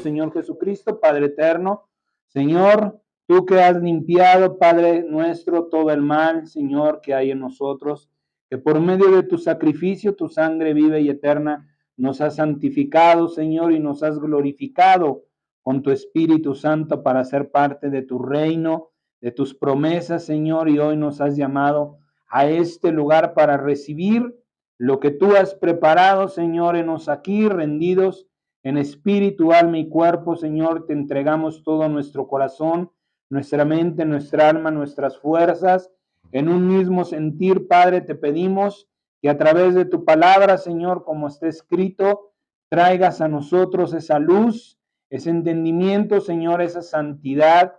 Señor Jesucristo, Padre eterno. Señor, tú que has limpiado, Padre nuestro, todo el mal, Señor, que hay en nosotros, que por medio de tu sacrificio, tu sangre viva y eterna, nos has santificado, Señor, y nos has glorificado con tu Espíritu Santo para ser parte de tu reino, de tus promesas, Señor, y hoy nos has llamado a este lugar para recibir lo que tú has preparado, Señor. Enos aquí rendidos en espíritu, alma y cuerpo, Señor. Te entregamos todo nuestro corazón, nuestra mente, nuestra alma, nuestras fuerzas. En un mismo sentir, Padre, te pedimos que a través de tu palabra, Señor, como está escrito, traigas a nosotros esa luz, ese entendimiento, Señor, esa santidad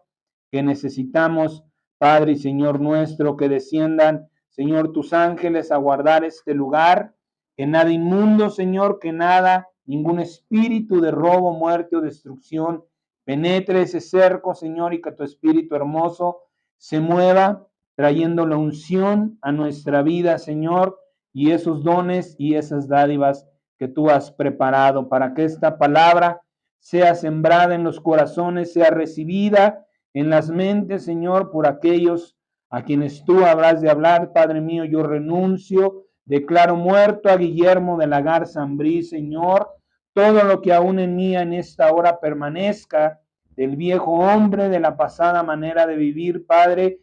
que necesitamos, Padre y Señor nuestro, que desciendan, Señor, tus ángeles a guardar este lugar, que nada inmundo, Señor, que nada, ningún espíritu de robo, muerte o destrucción penetre ese cerco, Señor, y que tu Espíritu hermoso se mueva, trayendo la unción a nuestra vida, Señor, y esos dones y esas dádivas que tú has preparado para que esta palabra sea sembrada en los corazones, sea recibida en las mentes, Señor, por aquellos a quienes tú habrás de hablar. Padre mío, yo renuncio, declaro muerto a Guillermo de la Garza Ambrí, Señor. Todo lo que aún en mí en esta hora permanezca del viejo hombre, de la pasada manera de vivir, Padre,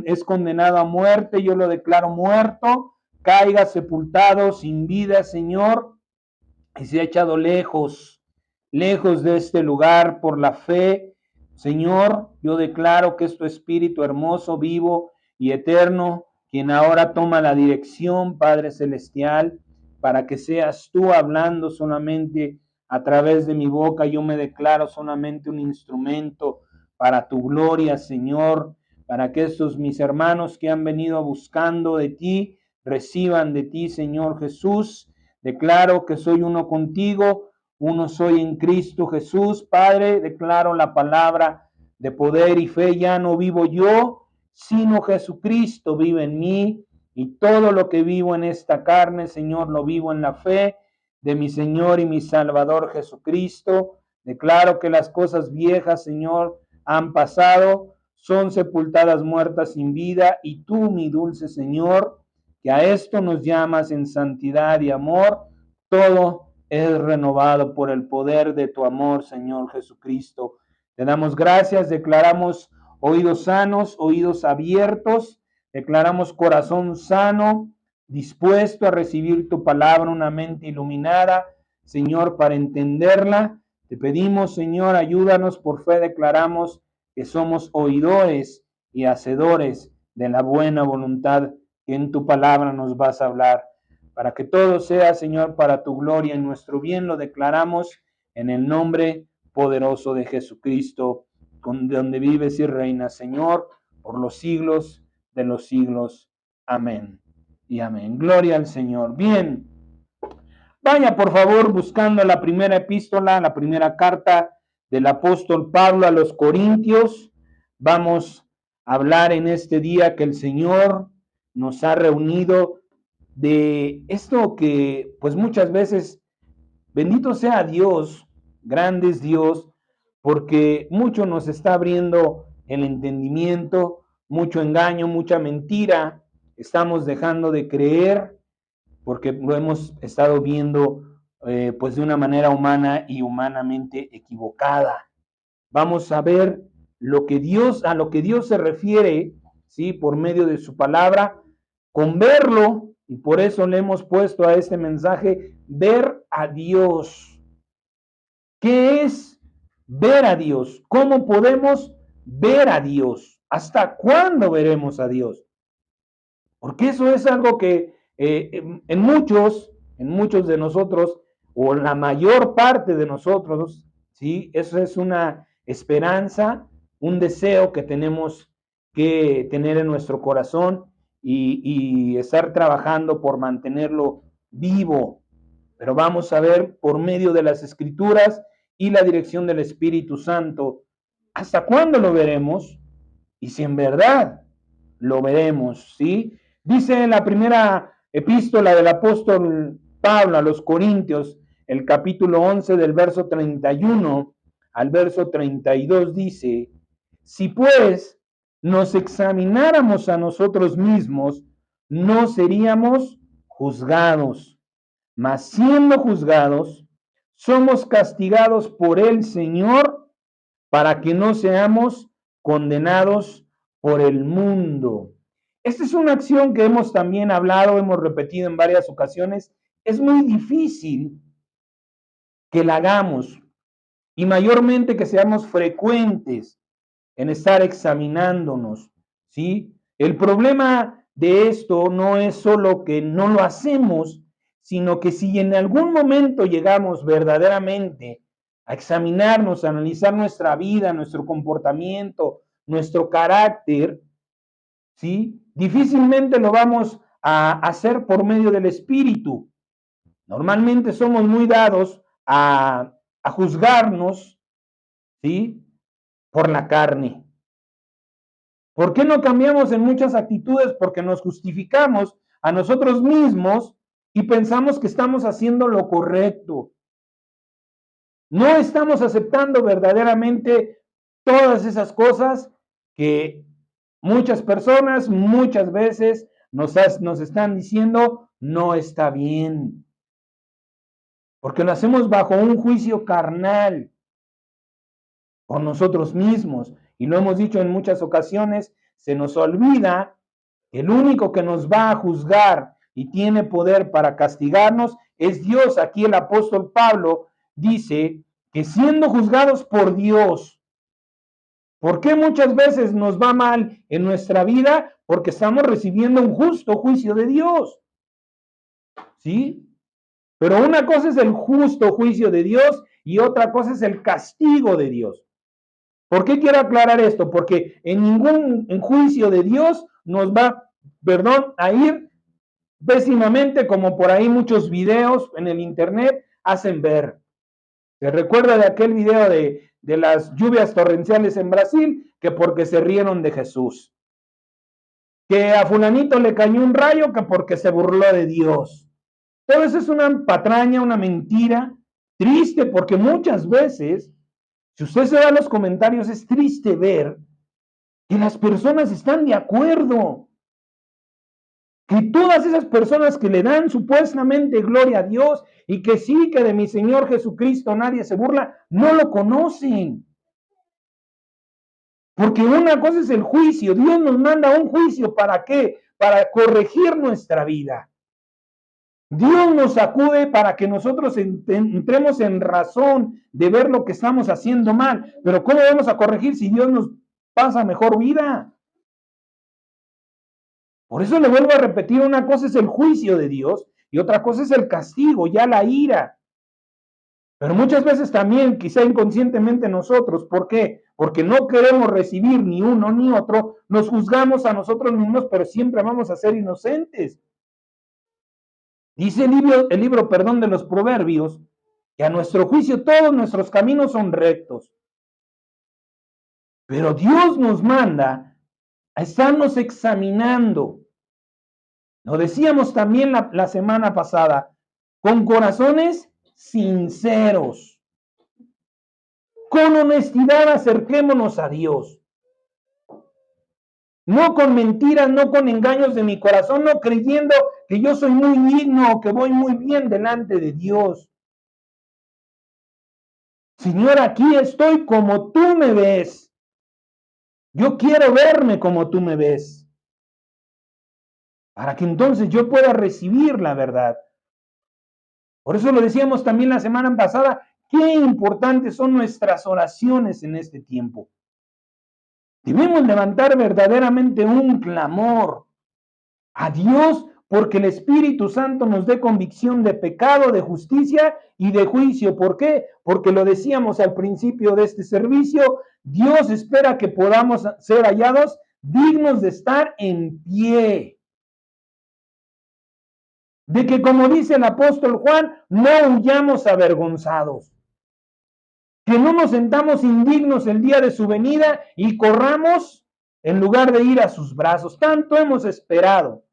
es condenado a muerte. Yo lo declaro muerto, caiga sepultado sin vida, Señor, y se ha echado lejos, lejos de este lugar por la fe. Señor, yo declaro que es tu Espíritu hermoso, vivo y eterno, quien ahora toma la dirección, Padre Celestial, para que seas tú hablando solamente a través de mi boca. Yo me declaro solamente un instrumento para tu gloria, Señor, para que estos mis hermanos que han venido buscando de ti, reciban de ti, Señor Jesús. Declaro que soy uno contigo, uno soy en Cristo Jesús. Padre, declaro la palabra de poder y fe. Ya no vivo yo, sino Jesucristo vive en mí. Y todo lo que vivo en esta carne, Señor, lo vivo en la fe de mi Señor y mi Salvador Jesucristo. Declaro que las cosas viejas, Señor, han pasado, son sepultadas muertas sin vida. Y tú, mi dulce Señor, que a esto nos llamas en santidad y amor, todo es renovado por el poder de tu amor, Señor Jesucristo. Te damos gracias, declaramos oídos sanos, oídos abiertos, declaramos corazón sano, dispuesto a recibir tu palabra, una mente iluminada, Señor, para entenderla. Te pedimos, Señor, ayúdanos, por fe declaramos que somos oidores y hacedores de la buena voluntad que en tu palabra nos vas a hablar. Para que todo sea, Señor, para tu gloria y nuestro bien, lo declaramos en el nombre poderoso de Jesucristo, donde vives y reinas, Señor, por los siglos de los siglos. Amén y amén. Gloria al Señor. Bien, vaya por favor buscando la primera epístola, la primera carta del apóstol Pablo a los Corintios. Vamos a hablar en este día que el Señor nos ha reunido de esto que pues muchas veces, bendito sea Dios, grande es Dios, porque mucho nos está abriendo el entendimiento, mucho engaño, mucha mentira, estamos dejando de creer porque lo hemos estado viendo pues de una manera humana y humanamente equivocada. Vamos a ver a lo que Dios se refiere, ¿sí? Por medio de su palabra, con verlo, y por eso le hemos puesto a este mensaje, ver a Dios. ¿Qué es ver a Dios? ¿Cómo podemos ver a Dios? ¿Hasta cuándo veremos a Dios? Porque eso es algo que en muchos de nosotros, o la mayor parte de nosotros, ¿sí? Eso es una esperanza, un deseo que tenemos que tener en nuestro corazón y estar trabajando por mantenerlo vivo. Pero vamos a ver por medio de las Escrituras y la dirección del Espíritu Santo, ¿hasta cuándo lo veremos? Y si en verdad lo veremos, ¿sí? Dice en la primera epístola del apóstol Pablo a los Corintios, el capítulo 11 del verso 31, al verso 32 dice, si pues nos examináramos a nosotros mismos, no seríamos juzgados, mas siendo juzgados, somos castigados por el Señor para que no seamos condenados por el mundo. Esta es una acción que hemos también hablado, hemos repetido en varias ocasiones. Es muy difícil que la hagamos y mayormente que seamos frecuentes en estar examinándonos, ¿sí? El problema de esto no es solo que no lo hacemos, sino que si en algún momento llegamos verdaderamente a examinarnos, a analizar nuestra vida, nuestro comportamiento, nuestro carácter, ¿sí? Difícilmente lo vamos a hacer por medio del Espíritu. Normalmente somos muy dados a juzgarnos, ¿sí? Por la carne. ¿Por qué no cambiamos en muchas actitudes? Porque nos justificamos a nosotros mismos y pensamos que estamos haciendo lo correcto. No estamos aceptando verdaderamente todas esas cosas que muchas personas muchas veces nos están diciendo no está bien. Porque lo hacemos bajo un juicio carnal con nosotros mismos. Y lo hemos dicho en muchas ocasiones, se nos olvida que el único que nos va a juzgar y tiene poder para castigarnos es Dios. Aquí el apóstol Pablo dice que siendo juzgados por Dios, ¿por qué muchas veces nos va mal en nuestra vida? Porque estamos recibiendo un justo juicio de Dios. ¿Sí? Pero una cosa es el justo juicio de Dios y otra cosa es el castigo de Dios. ¿Por qué quiero aclarar esto? Porque en ningún juicio de Dios nos va, a ir pésimamente como por ahí muchos videos en el internet hacen ver. ¿Se recuerda de aquel video de las lluvias torrenciales en Brasil? Que porque se rieron de Jesús. Que a fulanito le cayó un rayo que porque se burló de Dios. Todo eso es una patraña, una mentira triste, porque muchas veces, si usted se da los comentarios, es triste ver que las personas están de acuerdo. Que todas esas personas que le dan supuestamente gloria a Dios y que sí, que de mi Señor Jesucristo nadie se burla, no lo conocen. Porque una cosa es el juicio. Dios nos manda un juicio, ¿para qué? Para corregir nuestra vida. Dios nos acude para que nosotros entremos en razón de ver lo que estamos haciendo mal. Pero ¿cómo vamos a corregir si Dios nos pasa mejor vida? Por eso le vuelvo a repetir, una cosa es el juicio de Dios y otra cosa es el castigo, ya la ira. Pero muchas veces también, quizá inconscientemente nosotros, ¿por qué? Porque no queremos recibir ni uno ni otro, nos juzgamos a nosotros mismos, pero siempre vamos a ser inocentes. Dice el libro de los Proverbios, que a nuestro juicio todos nuestros caminos son rectos. Pero Dios nos manda a estarnos examinando. Lo decíamos también la semana pasada, con corazones sinceros. Con honestidad acerquémonos a Dios. No con mentiras, no con engaños de mi corazón, no creyendo que yo soy muy digno o que voy muy bien delante de Dios. Señor, aquí estoy como tú me ves. Yo quiero verme como tú me ves. Para que entonces yo pueda recibir la verdad. Por eso lo decíamos también la semana pasada, qué importantes son nuestras oraciones en este tiempo. Debemos levantar verdaderamente un clamor a Dios porque el Espíritu Santo nos dé convicción de pecado, de justicia y de juicio. ¿Por qué? Porque lo decíamos al principio de este servicio, Dios espera que podamos ser hallados dignos de estar en pie. De que, como dice el apóstol Juan, no huyamos avergonzados. Que no nos sentamos indignos el día de su venida y corramos en lugar de ir a sus brazos. Tanto hemos esperado.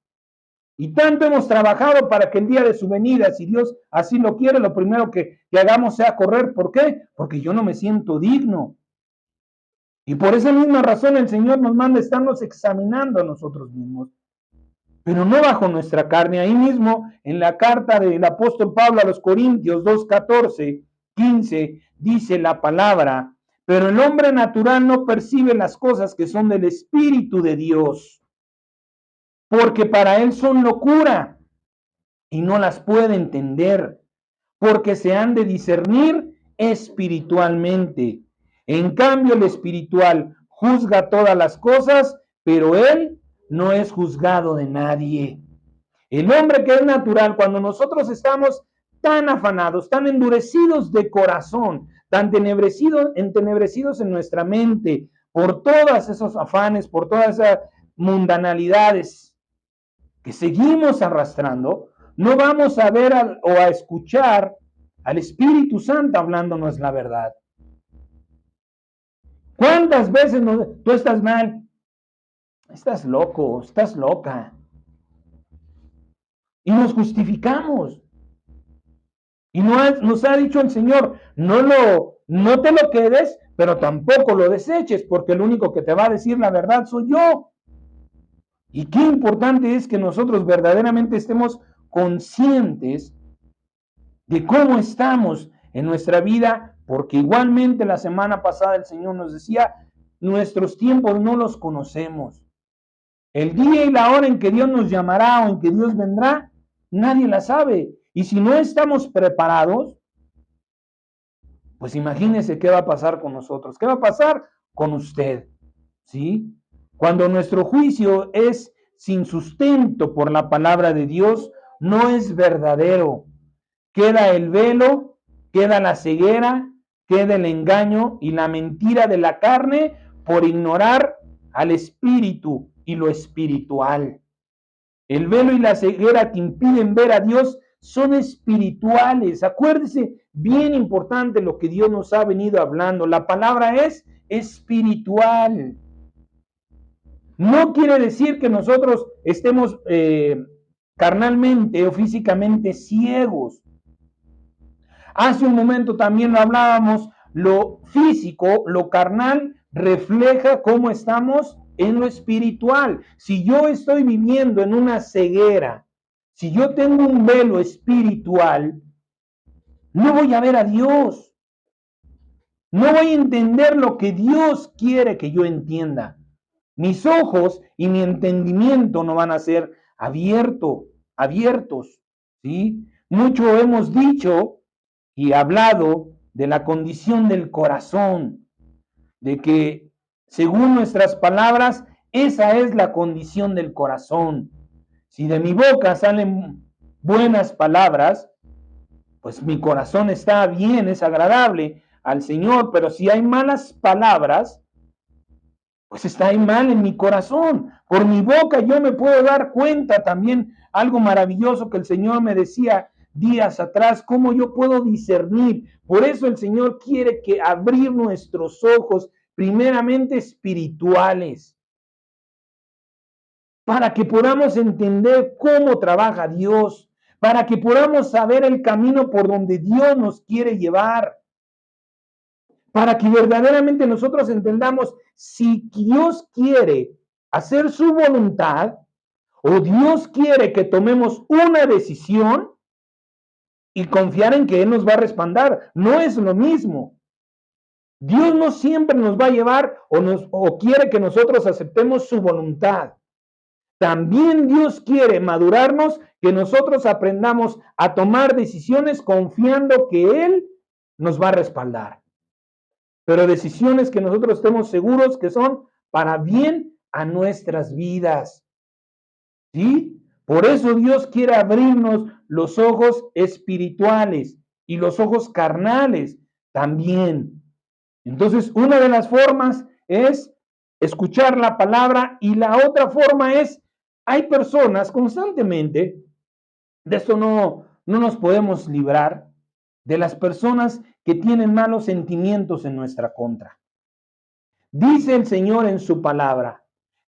Y tanto hemos trabajado para que el día de su venida, si Dios así lo quiere, lo primero que hagamos sea correr. ¿Por qué? Porque yo no me siento digno. Y por esa misma razón el Señor nos manda estarnos examinando a nosotros mismos, pero no bajo nuestra carne. Ahí mismo, en la carta del apóstol Pablo a los Corintios 2:14, 15, dice la palabra: pero el hombre natural no percibe las cosas que son del Espíritu de Dios, porque para él son locura y no las puede entender, porque se han de discernir espiritualmente. En cambio, el espiritual juzga todas las cosas, pero él no es juzgado de nadie. El hombre que es natural, cuando nosotros estamos tan afanados, tan endurecidos de corazón, tan entenebrecidos en nuestra mente, por todos esos afanes, por todas esas mundanalidades que seguimos arrastrando, no vamos a ver o a escuchar al Espíritu Santo hablándonos la verdad. ¿Cuántas veces tú estás mal? Estás loco, estás loca. Y nos justificamos. Y nos ha dicho el Señor: no te lo quedes, pero tampoco lo deseches, porque el único que te va a decir la verdad soy yo. Y qué importante es que nosotros verdaderamente estemos conscientes de cómo estamos en nuestra vida, porque igualmente la semana pasada el Señor nos decía: nuestros tiempos no los conocemos. El día y la hora en que Dios nos llamará o en que Dios vendrá, nadie la sabe. Y si no estamos preparados, pues imagínese qué va a pasar con nosotros, qué va a pasar con usted, ¿sí? Cuando nuestro juicio es sin sustento por la palabra de Dios, no es verdadero. Queda el velo, queda la ceguera, queda el engaño y la mentira de la carne por ignorar al Espíritu y lo espiritual. El velo y la ceguera que impiden ver a Dios son espirituales. Acuérdese, bien importante lo que Dios nos ha venido hablando. La palabra es espiritual. No quiere decir que nosotros estemos carnalmente o físicamente ciegos. Hace un momento también lo hablábamos, lo físico, lo carnal, refleja cómo estamos en lo espiritual. Si yo estoy viviendo en una ceguera, si yo tengo un velo espiritual, no voy a ver a Dios. No voy a entender lo que Dios quiere que yo entienda. Mis ojos y mi entendimiento no van a ser abiertos, ¿sí? Mucho hemos dicho y hablado de la condición del corazón, de que según nuestras palabras, esa es la condición del corazón. Si de mi boca salen buenas palabras, pues mi corazón está bien, es agradable al Señor, pero si hay malas palabras, pues está ahí mal en mi corazón. Por mi boca yo me puedo dar cuenta también, algo maravilloso que el Señor me decía días atrás, cómo yo puedo discernir. Por eso el Señor quiere que abrir nuestros ojos, primeramente espirituales, para que podamos entender cómo trabaja Dios, para que podamos saber el camino por donde Dios nos quiere llevar, para que verdaderamente nosotros entendamos si Dios quiere hacer su voluntad o Dios quiere que tomemos una decisión y confiar en que Él nos va a respaldar. No es lo mismo. Dios no siempre nos va a llevar o quiere que nosotros aceptemos su voluntad. También Dios quiere madurarnos, que nosotros aprendamos a tomar decisiones confiando que Él nos va a respaldar. Pero decisiones que nosotros estemos seguros que son para bien a nuestras vidas. ¿Sí? Por eso Dios quiere abrirnos los ojos espirituales y los ojos carnales también. Entonces, una de las formas es escuchar la palabra y la otra forma es, hay personas constantemente, de esto no nos podemos librar, de las personas que tienen malos sentimientos en nuestra contra. Dice el Señor en su palabra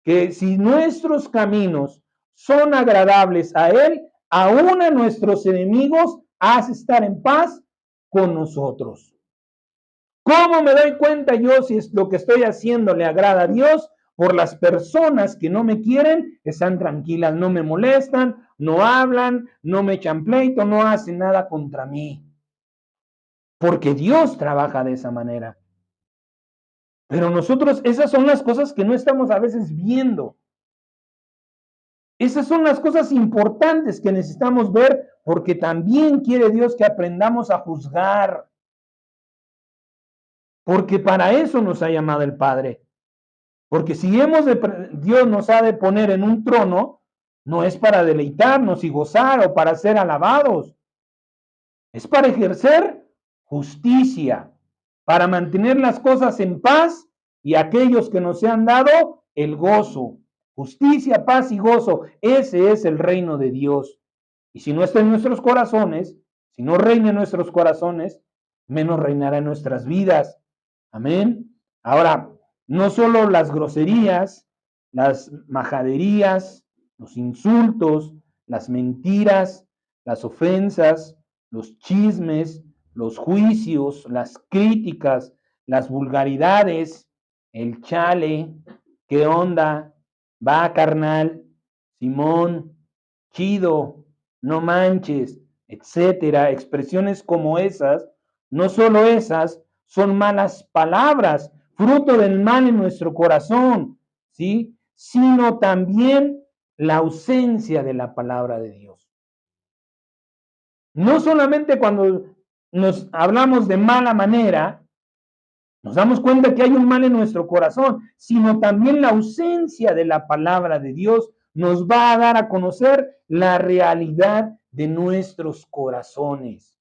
que si nuestros caminos son agradables a Él, aún a nuestros enemigos, hace estar en paz con nosotros. ¿Cómo me doy cuenta yo si es lo que estoy haciendo le agrada a Dios? Por las personas que no me quieren, están tranquilas, no me molestan, no hablan, no me echan pleito, no hacen nada contra mí. Porque Dios trabaja de esa manera. Pero nosotros, esas son las cosas que no estamos a veces viendo. Esas son las cosas importantes que necesitamos ver, porque también quiere Dios que aprendamos a juzgar. Porque para eso nos ha llamado el Padre. Porque si Dios nos ha de poner en un trono, no es para deleitarnos y gozar o para ser alabados. Es para ejercer justicia, para mantener las cosas en paz y aquellos que nos han dado el gozo. Justicia, paz y gozo. Ese es el reino de Dios. Y si no está en nuestros corazones, si no reina en nuestros corazones, menos reinará en nuestras vidas. Amén. Ahora, no solo las groserías, las majaderías, los insultos, las mentiras, las ofensas, los chismes, los juicios, las críticas, las vulgaridades, el chale, qué onda, va carnal, Simón, chido, no manches, etcétera, expresiones como esas, no solo esas, son malas palabras, fruto del mal en nuestro corazón, ¿sí? Sino también la ausencia de la palabra de Dios. No solamente cuando nos hablamos de mala manera, nos damos cuenta que hay un mal en nuestro corazón, sino también la ausencia de la palabra de Dios nos va a dar a conocer la realidad de nuestros corazones.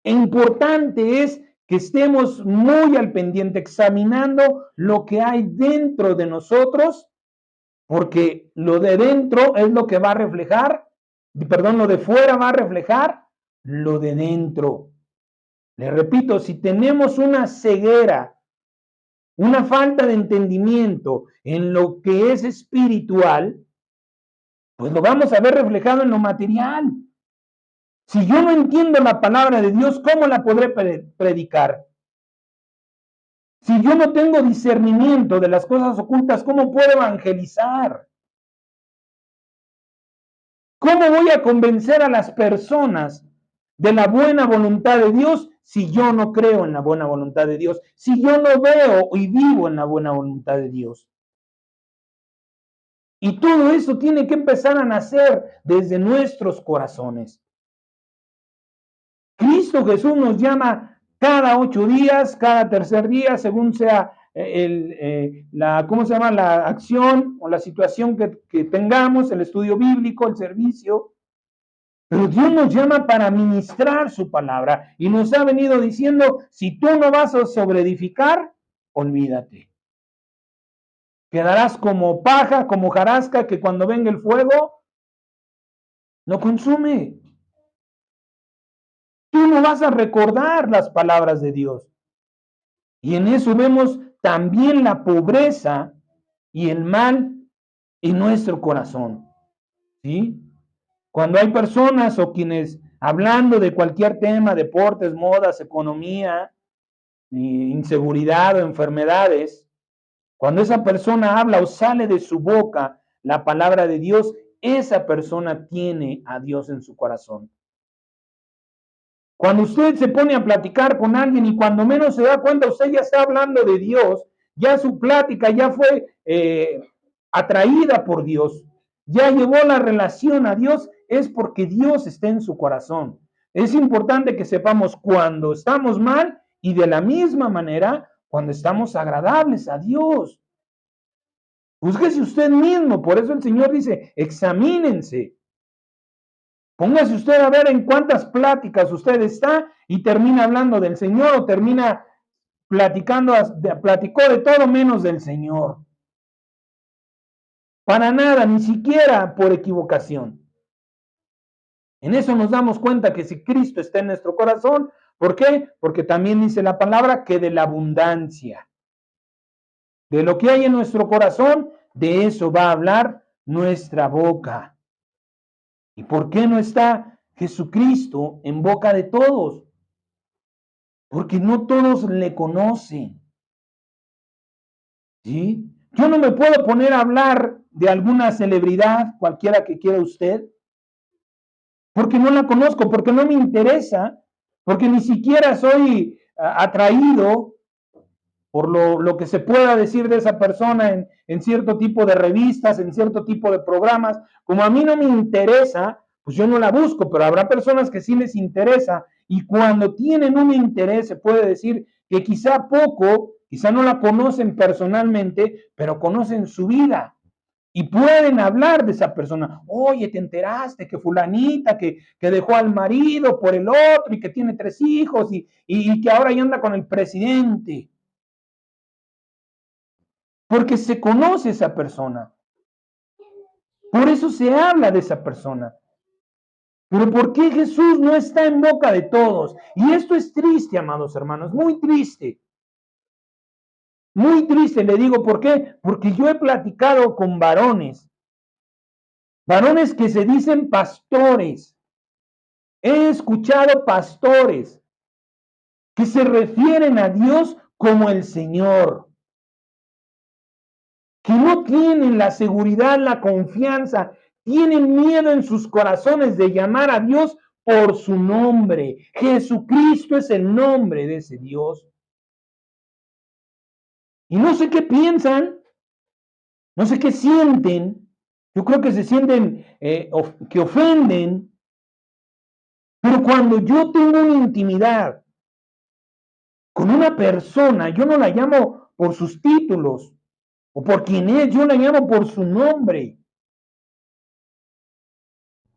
Importante es que estemos muy al pendiente, examinando lo que hay dentro de nosotros, porque lo de dentro es lo que va a reflejar, perdón, lo de fuera va a reflejar lo de dentro. Le repito, si tenemos una ceguera, una falta de entendimiento en lo que es espiritual, pues lo vamos a ver reflejado en lo material. Si yo no entiendo la palabra de Dios, ¿cómo la podré predicar? Si yo no tengo discernimiento de las cosas ocultas, ¿cómo puedo evangelizar? ¿Cómo voy a convencer a las personas de la buena voluntad de Dios si yo no creo en la buena voluntad de Dios? Si yo no veo y vivo en la buena voluntad de Dios. Y todo eso tiene que empezar a nacer desde nuestros corazones. Cristo Jesús nos llama cada 8 días, cada tercer día, según sea ¿cómo se llama? La acción o la situación que tengamos, el estudio bíblico, el servicio. Pero Dios nos llama para ministrar su palabra y nos ha venido diciendo, si tú no vas a sobreedificar, olvídate. Quedarás como paja, como jarasca que cuando venga el fuego, no consume. Tú no vas a recordar las palabras de Dios. Y en eso vemos también la pobreza y el mal en nuestro corazón. ¿Sí? Cuando hay personas o quienes hablando de cualquier tema, deportes, modas, economía, inseguridad o enfermedades, cuando esa persona habla o sale de su boca la palabra de Dios, esa persona tiene a Dios en su corazón. Cuando usted se pone a platicar con alguien y cuando menos se da cuenta, usted ya está hablando de Dios, ya su plática ya fue atraída por Dios, ya llevó la relación a Dios, es porque Dios está en su corazón. Es importante que sepamos cuando estamos mal y de la misma manera cuando estamos agradables a Dios. Júzguese usted mismo, por eso el Señor dice, examínense. Póngase usted a ver en cuántas pláticas usted está y termina hablando del Señor o termina platicó de todo menos del Señor. Para nada, ni siquiera por equivocación. En eso nos damos cuenta que si Cristo está en nuestro corazón, ¿por qué? Porque también dice la palabra que de la abundancia, de lo que hay en nuestro corazón, de eso va a hablar nuestra boca. ¿Y por qué no está Jesucristo en boca de todos? Porque no todos le conocen. ¿Sí? Yo no me puedo poner a hablar de alguna celebridad, cualquiera que quiera usted, porque no la conozco, porque no me interesa, porque ni siquiera soy atraído por lo que se pueda decir de esa persona en cierto tipo de revistas, en cierto tipo de programas. Como a mí no me interesa, pues yo no la busco, pero habrá personas que sí les interesa, y cuando tienen un interés se puede decir que quizá poco, quizá no la conocen personalmente, pero conocen su vida. Y pueden hablar de esa persona. Oye, ¿te enteraste que fulanita que dejó al marido por el otro y que tiene 3 hijos y que ahora ya anda con el presidente? Porque se conoce esa persona. Por eso se habla de esa persona. Pero ¿por qué Jesús no está en boca de todos? Y esto es triste, amados hermanos, muy triste. Muy triste, le digo, ¿por qué? Porque yo he platicado con varones que se dicen pastores. He escuchado pastores que se refieren a Dios como el Señor, que no tienen la seguridad, la confianza, tienen miedo en sus corazones de llamar a Dios por su nombre. Jesucristo es el nombre de ese Dios. Y no sé qué piensan, no sé qué sienten. Yo creo que se sienten que ofenden, pero cuando yo tengo una intimidad con una persona, yo no la llamo por sus títulos o por quién es, yo la llamo por su nombre.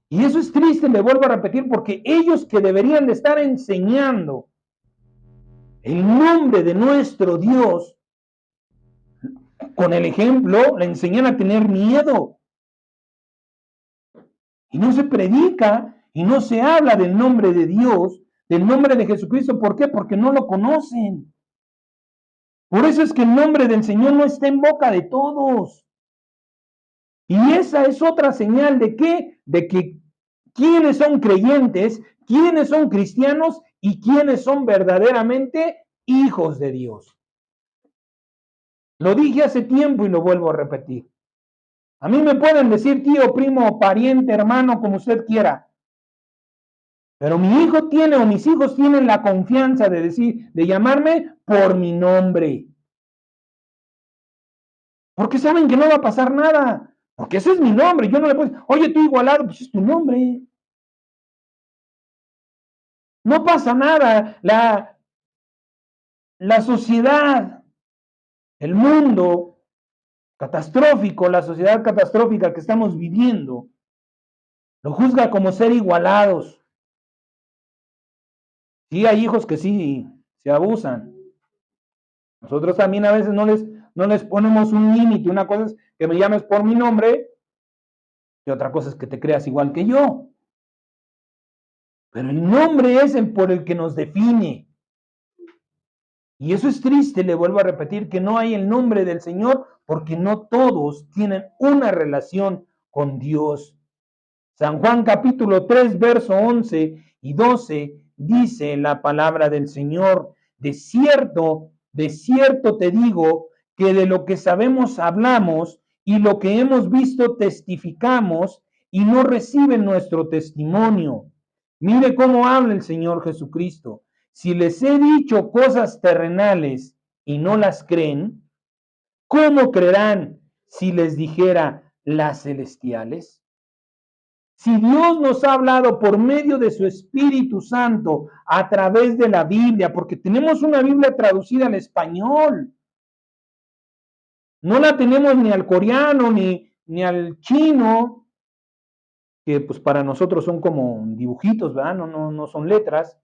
Y eso es triste, le vuelvo a repetir, porque ellos que deberían de estar enseñando el nombre de nuestro Dios, con el ejemplo, le enseñan a tener miedo. Y no se predica y no se habla del nombre de Dios, del nombre de Jesucristo. ¿Por qué? Porque no lo conocen. Por eso es que el nombre del Señor no está en boca de todos. Y esa es otra señal de qué? De que quiénes son creyentes, quiénes son cristianos y quiénes son verdaderamente hijos de Dios. Lo dije hace tiempo y lo vuelvo a repetir. A mí me pueden decir tío, primo, pariente, hermano, como usted quiera. Pero mi hijo tiene o mis hijos tienen la confianza de decir, de llamarme por mi nombre. Porque saben que no va a pasar nada. Porque ese es mi nombre. Yo no le puedo decir, oye, tú Igualado, pues es tu nombre. No pasa nada. La sociedad, el mundo catastrófico, la sociedad catastrófica que estamos viviendo, lo juzga como ser igualados. Sí, hay hijos que sí se abusan. Nosotros también a veces no les ponemos un límite. Una cosa es que me llames por mi nombre y otra cosa es que te creas igual que yo. Pero el nombre es el por el que nos define. Y eso es triste, le vuelvo a repetir, que no hay el nombre del Señor porque no todos tienen una relación con Dios. San Juan capítulo 3, verso 11 y 12 dice la palabra del Señor, de cierto te digo que de lo que sabemos hablamos y lo que hemos visto testificamos y no reciben nuestro testimonio. Mire cómo habla el Señor Jesucristo. Si les he dicho cosas terrenales y no las creen, ¿cómo creerán si les dijera las celestiales? Si Dios nos ha hablado por medio de su Espíritu Santo a través de la Biblia, porque tenemos una Biblia traducida al español, no la tenemos ni al coreano ni al chino, que pues para nosotros son como dibujitos, ¿verdad? No son letras.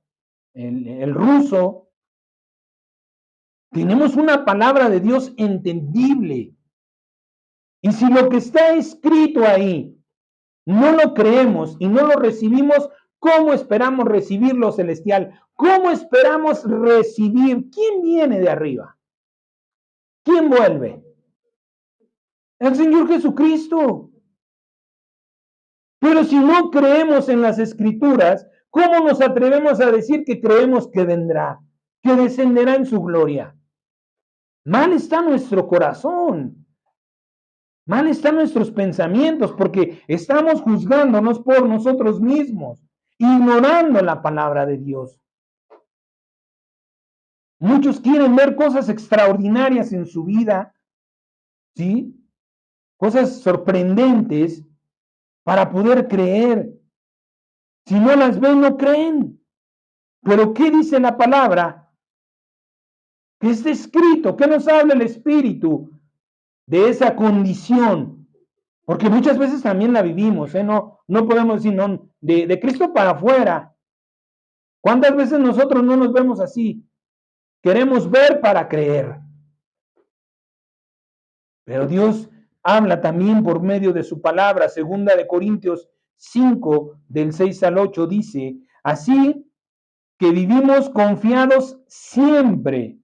El ruso. Tenemos una palabra de Dios entendible. Y si lo que está escrito ahí no lo creemos y no lo recibimos, ¿cómo esperamos recibir lo celestial? ¿Cómo esperamos recibir? ¿Quién viene de arriba? ¿Quién vuelve? el Señor Jesucristo. Pero si no creemos en las Escrituras, ¿cómo nos atrevemos a decir que creemos que vendrá, que descenderá en su gloria? Mal está nuestro corazón, mal están nuestros pensamientos, porque estamos juzgándonos por nosotros mismos, ignorando la palabra de Dios. Muchos quieren ver cosas extraordinarias en su vida, ¿sí? Cosas sorprendentes para poder creer. Si no las ven, no creen. Pero ¿qué dice la palabra? Que está escrito, ¿qué nos habla el Espíritu de esa condición? Porque muchas veces también la vivimos, ¿eh? No podemos decir, no, de Cristo para afuera. ¿Cuántas veces nosotros no nos vemos así? Queremos ver para creer. Pero Dios habla también por medio de su palabra. Segunda de Corintios 5, del 6 al 8, dice, así que vivimos confiados siempre,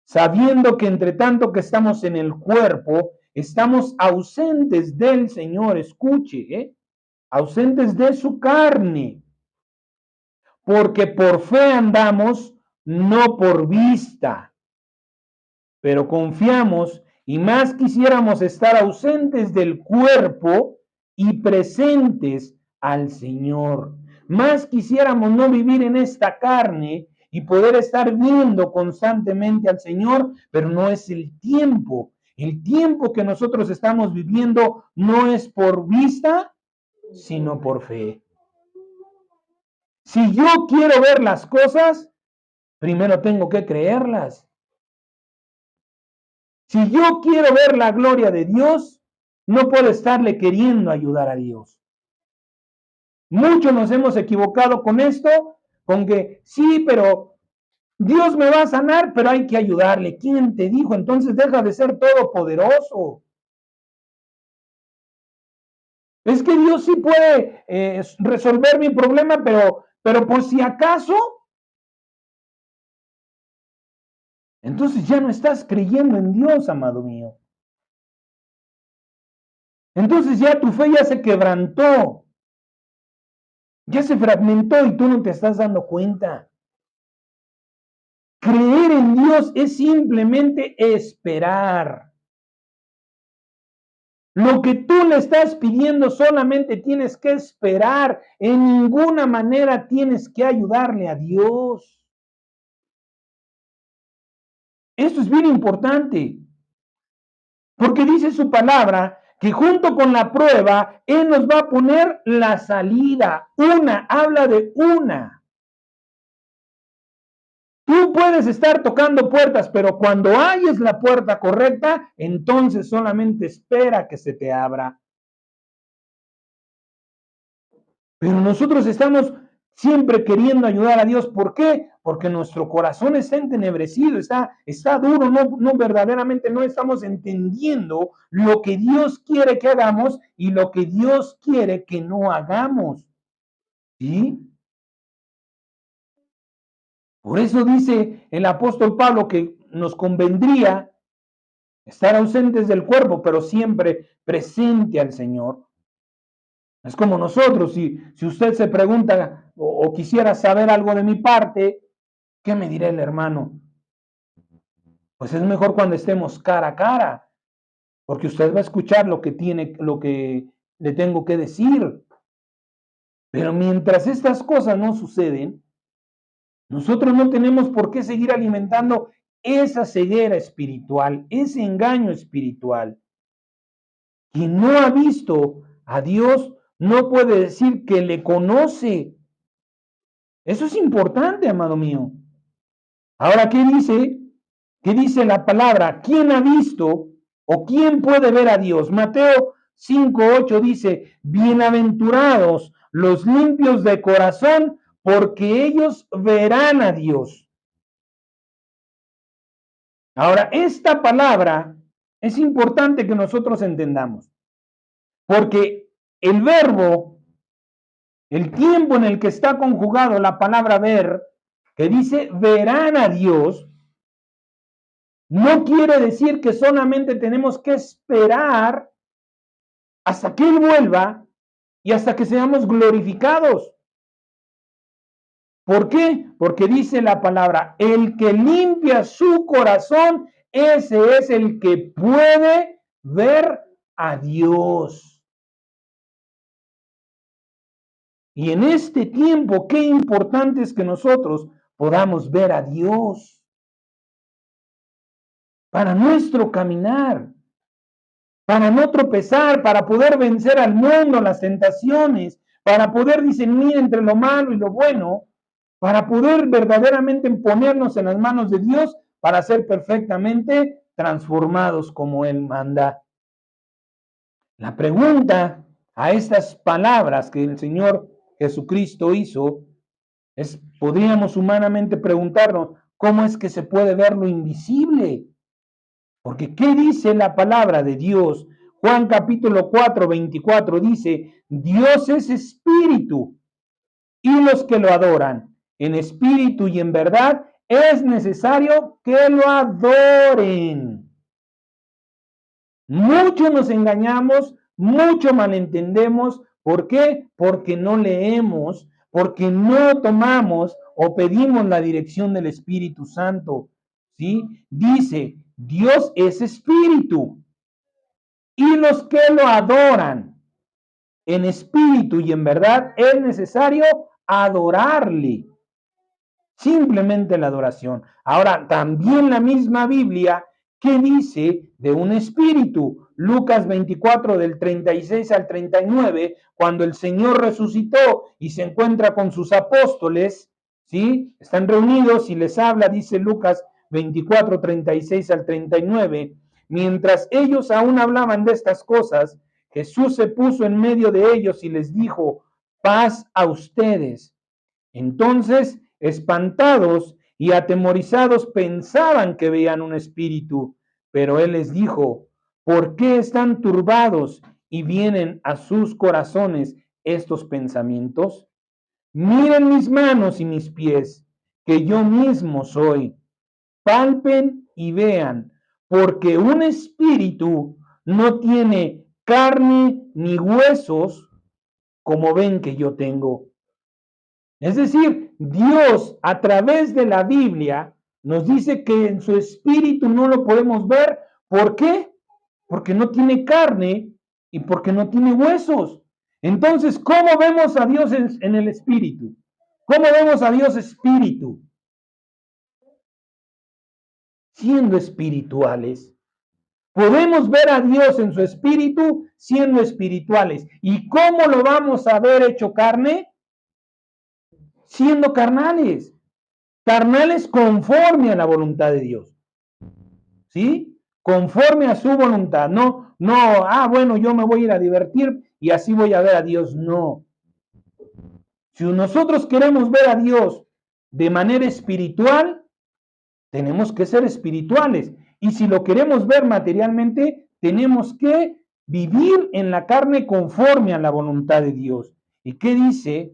sabiendo que entre tanto que estamos en el cuerpo, estamos ausentes del Señor, escuche, ausentes de su carne, porque por fe andamos, no por vista, pero confiamos y más quisiéramos estar ausentes del cuerpo y presentes al Señor. Más quisiéramos no vivir en esta carne y poder estar viendo constantemente al Señor, pero no es el tiempo. El tiempo que nosotros estamos viviendo no es por vista, sino por fe. Si yo quiero ver las cosas, primero tengo que creerlas. Si yo quiero ver la gloria de Dios, no puedo estarle queriendo ayudar a Dios. Muchos nos hemos equivocado con esto, con que sí, pero Dios me va a sanar, pero hay que ayudarle. ¿Quién te dijo? Entonces deja de ser todopoderoso. Es que Dios sí puede resolver mi problema, pero por si acaso, entonces ya no estás creyendo en Dios, amado mío. Entonces ya tu fe ya se quebrantó, ya se fragmentó y tú no te estás dando cuenta. Creer en Dios es simplemente esperar. Lo que tú le estás pidiendo solamente tienes que esperar. En ninguna manera tienes que ayudarle a Dios. Esto es bien importante. Porque dice su palabra que junto con la prueba, Él nos va a poner la salida. Habla de una. Tú puedes estar tocando puertas, pero cuando halles la puerta correcta, entonces solamente espera que se te abra. Pero nosotros estamos siempre queriendo ayudar a Dios. ¿Por qué? Porque nuestro corazón está entenebrecido, está duro, no verdaderamente no estamos entendiendo lo que Dios quiere que hagamos y lo que Dios quiere que no hagamos. ¿Sí? Por eso dice el apóstol Pablo que nos convendría estar ausentes del cuerpo, pero siempre presente al Señor. Es como nosotros, si usted se pregunta o quisiera saber algo de mi parte, ¿qué me dirá el hermano? Pues es mejor cuando estemos cara a cara, porque usted va a escuchar lo que le tengo que decir. Pero mientras estas cosas no suceden, nosotros no tenemos por qué seguir alimentando esa ceguera espiritual, ese engaño espiritual. Quien no ha visto a Dios no puede decir que le conoce. Eso es importante, amado mío. Ahora, ¿qué dice? ¿Qué dice la palabra? ¿Quién ha visto o quién puede ver a Dios? Mateo 5:8 dice, bienaventurados los limpios de corazón, porque ellos verán a Dios. Ahora, esta palabra es importante que nosotros entendamos, porque el verbo, el tiempo en el que está conjugado la palabra ver, que dice verán a Dios, No quiere decir que solamente tenemos que esperar hasta que Él vuelva y hasta que seamos glorificados. ¿Por qué? Porque dice la palabra, el que limpia su corazón, ese es el que puede ver a Dios. Y en este tiempo, qué importante es que nosotros podamos ver a Dios para nuestro caminar, para no tropezar, para poder vencer al mundo, las tentaciones, para poder discernir entre lo malo y lo bueno, para poder verdaderamente ponernos en las manos de Dios para ser perfectamente transformados como Él manda. La pregunta a estas palabras que el Señor Jesucristo hizo es, podríamos humanamente preguntarnos, ¿cómo es que se puede ver lo invisible? Porque ¿qué dice la palabra de Dios? Juan capítulo 4, 24 dice, Dios es espíritu y los que lo adoran en espíritu y en verdad es necesario que lo adoren. Mucho nos engañamos, mucho malentendemos. ¿Por qué? Porque no leemos, porque no tomamos o pedimos la dirección del Espíritu Santo. ¿Sí? Dice, Dios es espíritu y los que lo adoran en espíritu y en verdad es necesario adorarle. Simplemente la adoración. Ahora, también la misma Biblia, ¿qué dice de un espíritu? Lucas 24 del 36 al 39, cuando el Señor resucitó y se encuentra con sus apóstoles, ¿sí? Están reunidos y les habla, dice Lucas 24, 36 al 39. Mientras ellos aún hablaban de estas cosas, Jesús se puso en medio de ellos y les dijo, paz a ustedes. Entonces, espantados y atemorizados, pensaban que veían un espíritu, pero Él les dijo, ¿por qué están turbados y vienen a sus corazones estos pensamientos? Miren mis manos y mis pies, que yo mismo soy. Palpen y vean, porque un espíritu no tiene carne ni huesos, como ven que yo tengo. Es decir, Dios a través de la Biblia nos dice que en su espíritu no lo podemos ver. ¿Por qué? Porque no tiene carne y porque no tiene huesos. Entonces, ¿cómo vemos a Dios en el espíritu? ¿Cómo vemos a Dios espíritu? Siendo espirituales. Podemos ver a Dios en su espíritu siendo espirituales. ¿Y cómo lo vamos a ver hecho carne? Siendo carnales. Carnales conforme a la voluntad de Dios. ¿Sí? Conforme a su voluntad. No, bueno, yo me voy a ir a divertir y así voy a ver a Dios. No. Si nosotros queremos ver a Dios de manera espiritual, tenemos que ser espirituales. Y si lo queremos ver materialmente, tenemos que vivir en la carne conforme a la voluntad de Dios. ¿Y qué dice?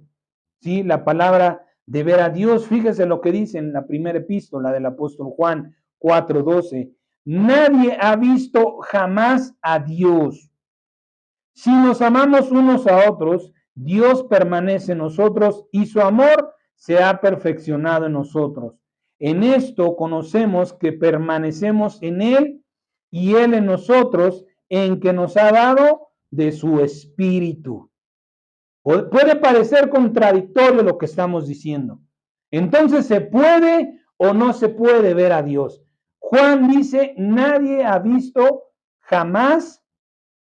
¿Sí? La palabra de ver a Dios. Fíjese lo que dice en la primera epístola del apóstol Juan 4:12. Nadie ha visto jamás a Dios. Si nos amamos unos a otros, Dios permanece en nosotros y su amor se ha perfeccionado en nosotros. En esto conocemos que permanecemos en Él y Él en nosotros, en que nos ha dado de su espíritu. Puede parecer contradictorio lo que estamos diciendo. Entonces, ¿se puede o no se puede ver a Dios? Juan dice, nadie ha visto jamás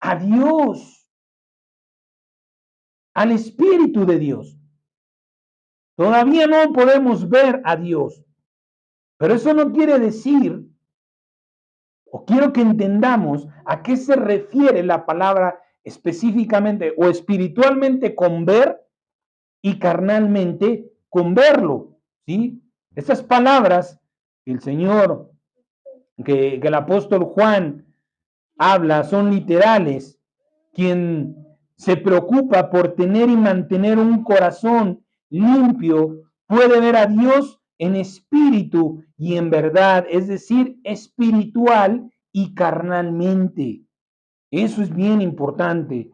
a Dios, al Espíritu de Dios. Todavía no podemos ver a Dios. Pero eso no quiere decir, o quiero que entendamos a qué se refiere la palabra específicamente o espiritualmente con ver y carnalmente con verlo, ¿sí? Estas palabras que el Señor, que el apóstol Juan habla, son literales. Quien se preocupa por tener y mantener un corazón limpio puede ver a Dios en espíritu y en verdad, es decir, espiritual y carnalmente. Eso es bien importante.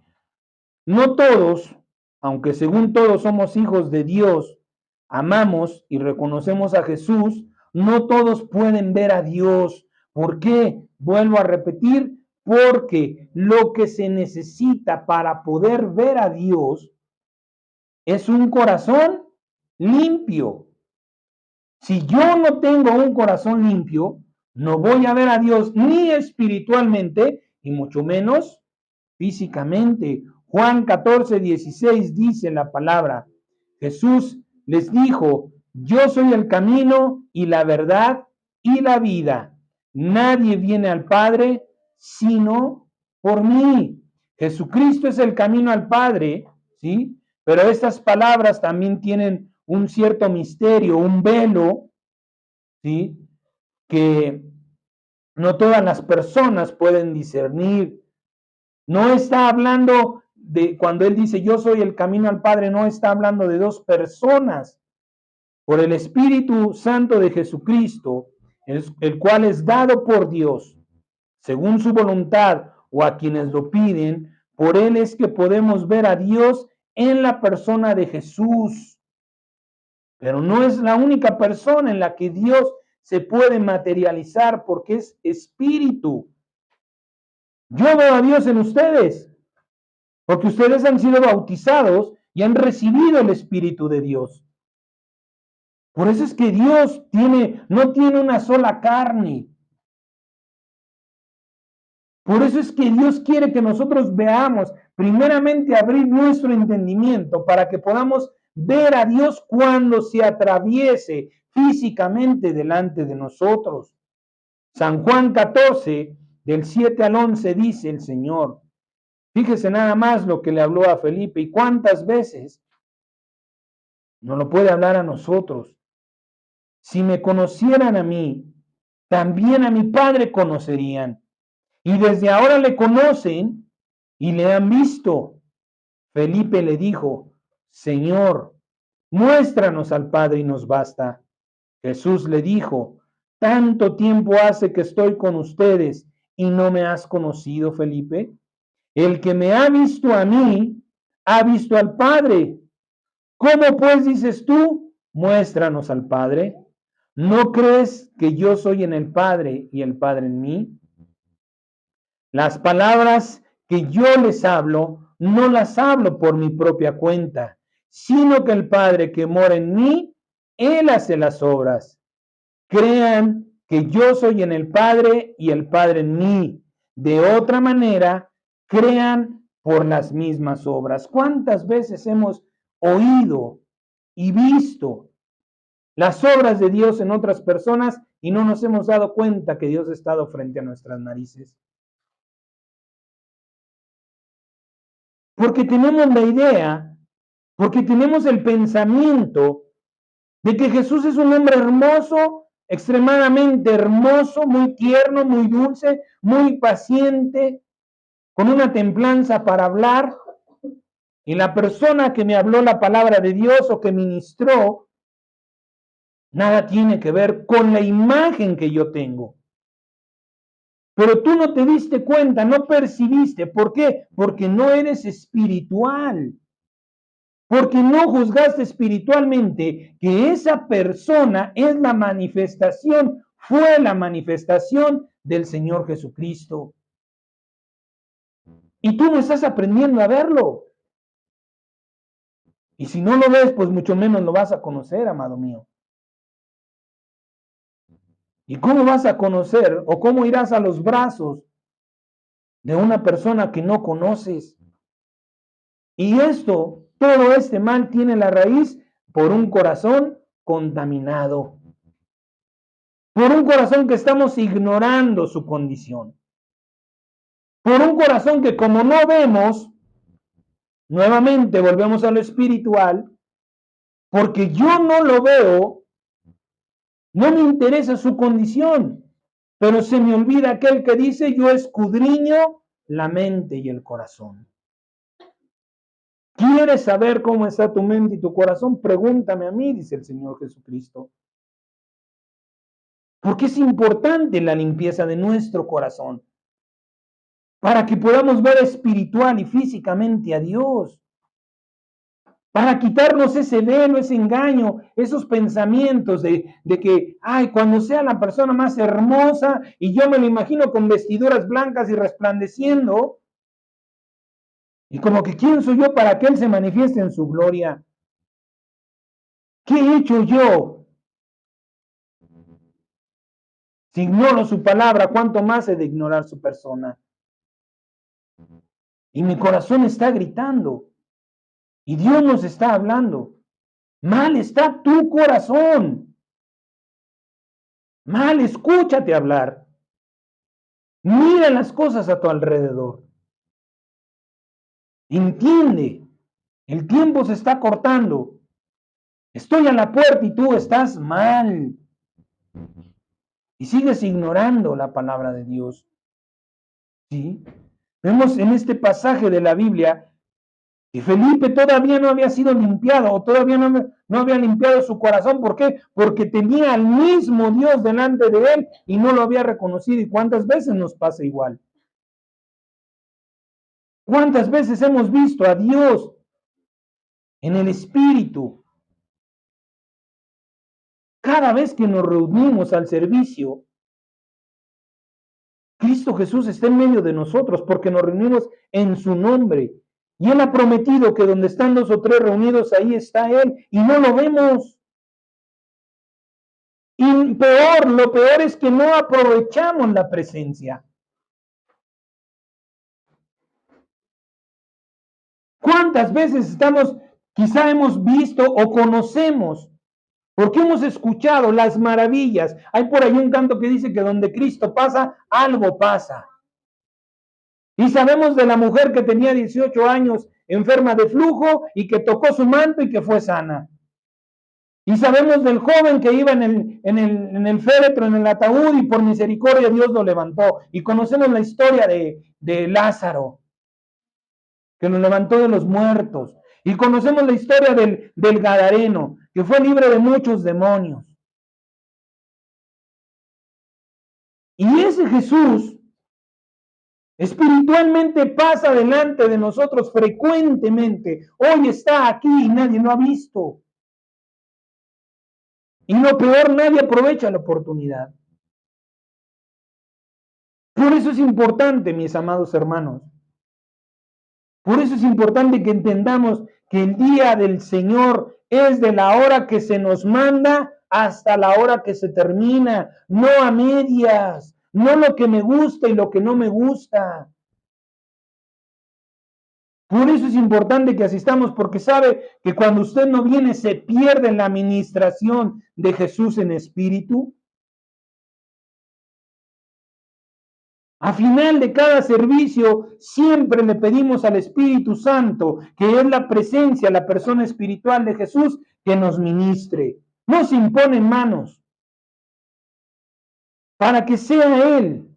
No todos, aunque según todos somos hijos de Dios, amamos y reconocemos a Jesús, no todos pueden ver a Dios. ¿Por qué? Vuelvo a repetir, porque lo que se necesita para poder ver a Dios es un corazón limpio. Si yo no tengo un corazón limpio, no voy a ver a Dios ni espiritualmente y mucho menos físicamente. Juan 14:16 dice la palabra, Jesús les dijo, yo soy el camino y la verdad y la vida. Nadie viene al Padre sino por mí. Jesucristo es el camino al Padre, ¿sí? Pero estas palabras también tienen un cierto misterio, un velo, ¿sí? Que no todas las personas pueden discernir. No está hablando de, cuando él dice yo soy el camino al Padre, no está hablando de dos personas. Por el Espíritu Santo de Jesucristo, el cual es dado por Dios, según su voluntad o a quienes lo piden, por él es que podemos ver a Dios en la persona de Jesús. Pero no es la única persona en la que Dios se puede materializar porque es espíritu. Yo veo a Dios en ustedes, porque ustedes han sido bautizados y han recibido el Espíritu de Dios. Por eso es que Dios no tiene una sola carne. Por eso es que Dios quiere que nosotros veamos, primeramente abrir nuestro entendimiento para que podamos ver a Dios cuando se atraviese físicamente delante de nosotros. San Juan 14, del 7 al 11, dice el Señor. Fíjese nada más lo que le habló a Felipe y cuántas veces nos lo puede hablar a nosotros. Si me conocieran a mí, también a mi Padre conocerían. Y desde ahora le conocen y le han visto. Felipe le dijo, Señor, muéstranos al Padre y nos basta. Jesús le dijo, tanto tiempo hace que estoy con ustedes y no me has conocido, Felipe. El que me ha visto a mí, ha visto al Padre. ¿Cómo pues dices tú? Muéstranos al Padre. ¿No crees que yo soy en el Padre y el Padre en mí? Las palabras que yo les hablo, no las hablo por mi propia cuenta, sino que el Padre que mora en mí, Él hace las obras. Crean que yo soy en el Padre y el Padre en mí. De otra manera, crean por las mismas obras. ¿Cuántas veces hemos oído y visto las obras de Dios en otras personas y no nos hemos dado cuenta que Dios ha estado frente a nuestras narices? Porque tenemos la idea, porque tenemos el pensamiento de que Jesús es un hombre hermoso, extremadamente hermoso, muy tierno, muy dulce, muy paciente, con una templanza para hablar. Y la persona que me habló la palabra de Dios o que ministró, nada tiene que ver con la imagen que yo tengo. Pero tú no te diste cuenta, no percibiste. ¿Por qué? Porque no eres espiritual. Porque no juzgaste espiritualmente que esa persona es la manifestación, fue la manifestación del Señor Jesucristo. Y tú no estás aprendiendo a verlo. Y si no lo ves, pues mucho menos lo vas a conocer, amado mío. ¿Y cómo vas a conocer o cómo irás a los brazos de una persona que no conoces? Y todo este mal tiene la raíz por un corazón contaminado. Por un corazón que estamos ignorando su condición. Por un corazón que como no vemos, nuevamente volvemos a lo espiritual, porque yo no lo veo, no me interesa su condición, pero se me olvida aquel que dice, yo escudriño la mente y el corazón. ¿Quieres saber cómo está tu mente y tu corazón? Pregúntame a mí, dice el Señor Jesucristo. Porque es importante la limpieza de nuestro corazón, para que podamos ver espiritual y físicamente a Dios, para quitarnos ese velo, ese engaño, esos pensamientos de que, ay, cuando sea la persona más hermosa y yo me lo imagino con vestiduras blancas y resplandeciendo, y como que quién soy yo para que Él se manifieste en su gloria. ¿Qué he hecho yo? Si ignoro su palabra, ¿cuánto más he de ignorar su persona? Y mi corazón está gritando. Y Dios nos está hablando. Mal está tu corazón. Mal, escúchate hablar. Mira las cosas a tu alrededor. Entiende. El tiempo se está cortando. Estoy a la puerta y tú estás mal. Y sigues ignorando la palabra de Dios. ¿Sí? Vemos en este pasaje de la Biblia que Felipe todavía no había sido limpiado, o todavía no había limpiado su corazón. ¿Por qué? Porque tenía al mismo Dios delante de él y no lo había reconocido. ¿Y cuántas veces nos pasa igual? ¿Cuántas veces hemos visto a Dios en el Espíritu? Cada vez que nos reunimos al servicio, Cristo Jesús está en medio de nosotros porque nos reunimos en su nombre. Y Él ha prometido que donde están 2 o 3 reunidos, ahí está Él. Y no lo vemos. Y lo peor es que no aprovechamos la presencia. ¿Cuántas veces quizá hemos visto o conocemos, porque hemos escuchado las maravillas? Hay por ahí un canto que dice que donde Cristo pasa, algo pasa. Y sabemos de la mujer que tenía 18 años enferma de flujo y que tocó su manto y que fue sana. Y sabemos del joven que iba en el féretro, en el ataúd, y por misericordia Dios lo levantó. Y conocemos la historia de Lázaro, que lo levantó de los muertos. Y conocemos la historia del Gadareno, que fue libre de muchos demonios. Y ese Jesús espiritualmente pasa delante de nosotros frecuentemente. Hoy está aquí y nadie lo ha visto. Y lo peor, nadie aprovecha la oportunidad. Por eso es importante, mis amados hermanos. Por eso es importante que entendamos que el día del Señor es de la hora que se nos manda hasta la hora que se termina, no a medias, no lo que me gusta y lo que no me gusta. Por eso es importante que asistamos, porque sabe que cuando usted no viene se pierde la administración de Jesús en espíritu. A final de cada servicio siempre le pedimos al Espíritu Santo, que es la presencia, la persona espiritual de Jesús, que nos ministre. No se imponen manos, para que sea Él,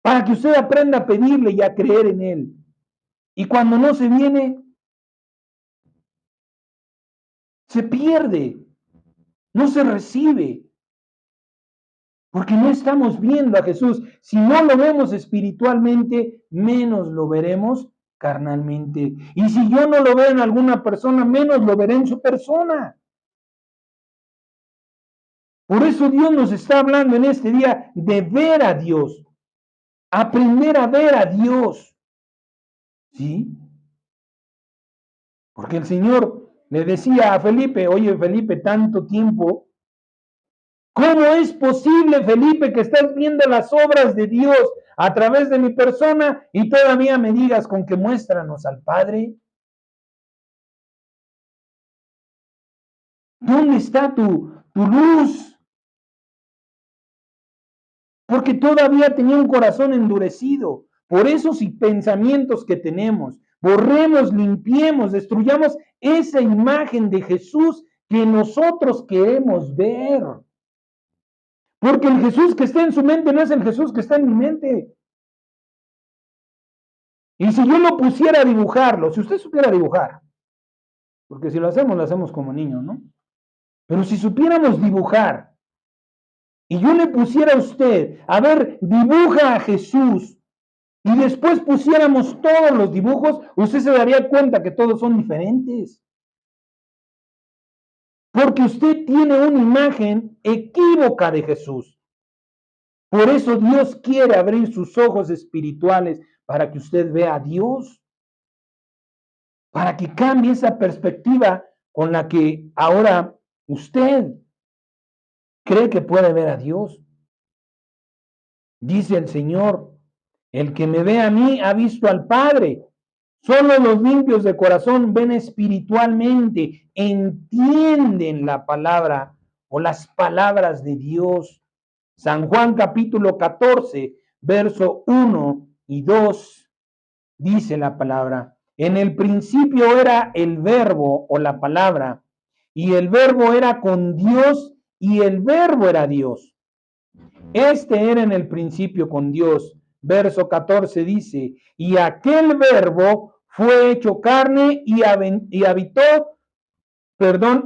para que usted aprenda a pedirle y a creer en Él. Y cuando no se viene, se pierde, no se recibe, porque no estamos viendo a Jesús. Si no lo vemos espiritualmente, menos lo veremos carnalmente. Y si yo no lo veo en alguna persona, menos lo veré en su persona. Por eso Dios nos está hablando en este día de ver a Dios, aprender a ver a Dios. ¿Sí? Porque el Señor le decía a Felipe, oye Felipe, tanto tiempo, ¿cómo es posible, Felipe, que estás viendo las obras de Dios a través de mi persona y todavía me digas con que muéstranos al Padre? ¿Dónde está tu luz? Porque todavía tenía un corazón endurecido por esos pensamientos que tenemos. Borremos, limpiemos, destruyamos esa imagen de Jesús que nosotros queremos ver. Porque el Jesús que está en su mente no es el Jesús que está en mi mente. Y si yo lo pusiera a dibujarlo, si usted supiera dibujar, porque si lo hacemos como niños, ¿no? Pero si supiéramos dibujar y yo le pusiera a usted, a ver, dibuja a Jesús, y después pusiéramos todos los dibujos, usted se daría cuenta que todos son diferentes. Porque usted tiene una imagen equívoca de Jesús. Por eso Dios quiere abrir sus ojos espirituales para que usted vea a Dios, para que cambie esa perspectiva con la que ahora usted cree que puede ver a Dios. Dice el Señor, el que me ve a mí ha visto al Padre. Solo los limpios de corazón ven espiritualmente, entienden la palabra o las palabras de Dios. San Juan capítulo 14, verso 1 y 2, dice la palabra, en el principio era el verbo o la palabra, y el verbo era con Dios, y el verbo era Dios. Este era en el principio con Dios. Verso 14 dice, y aquel verbo fue hecho carne y habitó,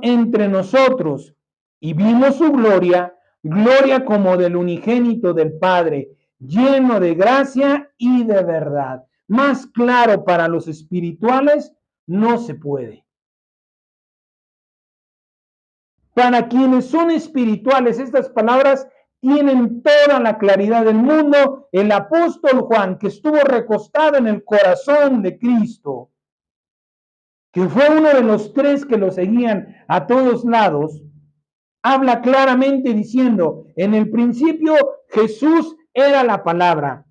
entre nosotros, y vimos su gloria, gloria como del unigénito del Padre, lleno de gracia y de verdad. Más claro para los espirituales no se puede. Para quienes son espirituales, estas palabras tienen toda la claridad del mundo. El apóstol Juan, que estuvo recostado en el corazón de Cristo, que fue uno de los tres que lo seguían a todos lados, habla claramente diciendo, en el principio Jesús era la palabra,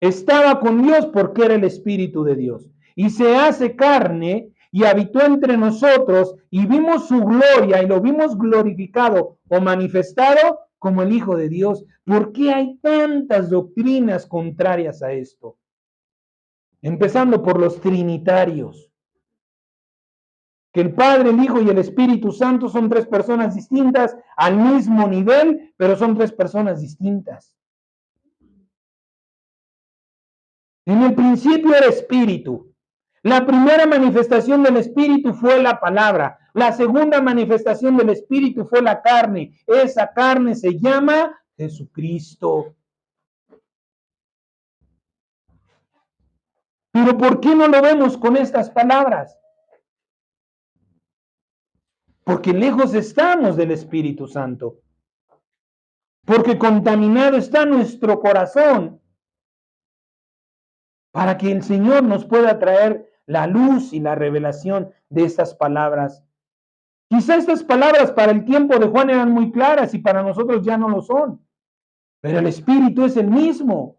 estaba con Dios porque era el Espíritu de Dios, y se hace carne y habitó entre nosotros, y vimos su gloria, y lo vimos glorificado o manifestado como el Hijo de Dios. ¿Por qué hay tantas doctrinas contrarias a esto? Empezando por los trinitarios, que el Padre, el Hijo y el Espíritu Santo son tres personas distintas al mismo nivel, pero son tres personas distintas. En el principio era Espíritu. La primera manifestación del Espíritu fue la palabra. La segunda manifestación del Espíritu fue la carne. Esa carne se llama Jesucristo. Pero ¿por qué no lo vemos con estas palabras? Porque lejos estamos del Espíritu Santo. Porque contaminado está nuestro corazón para que el Señor nos pueda traer la luz y la revelación de estas palabras. Quizá estas palabras para el tiempo de Juan eran muy claras y para nosotros ya no lo son, pero el Espíritu es el mismo.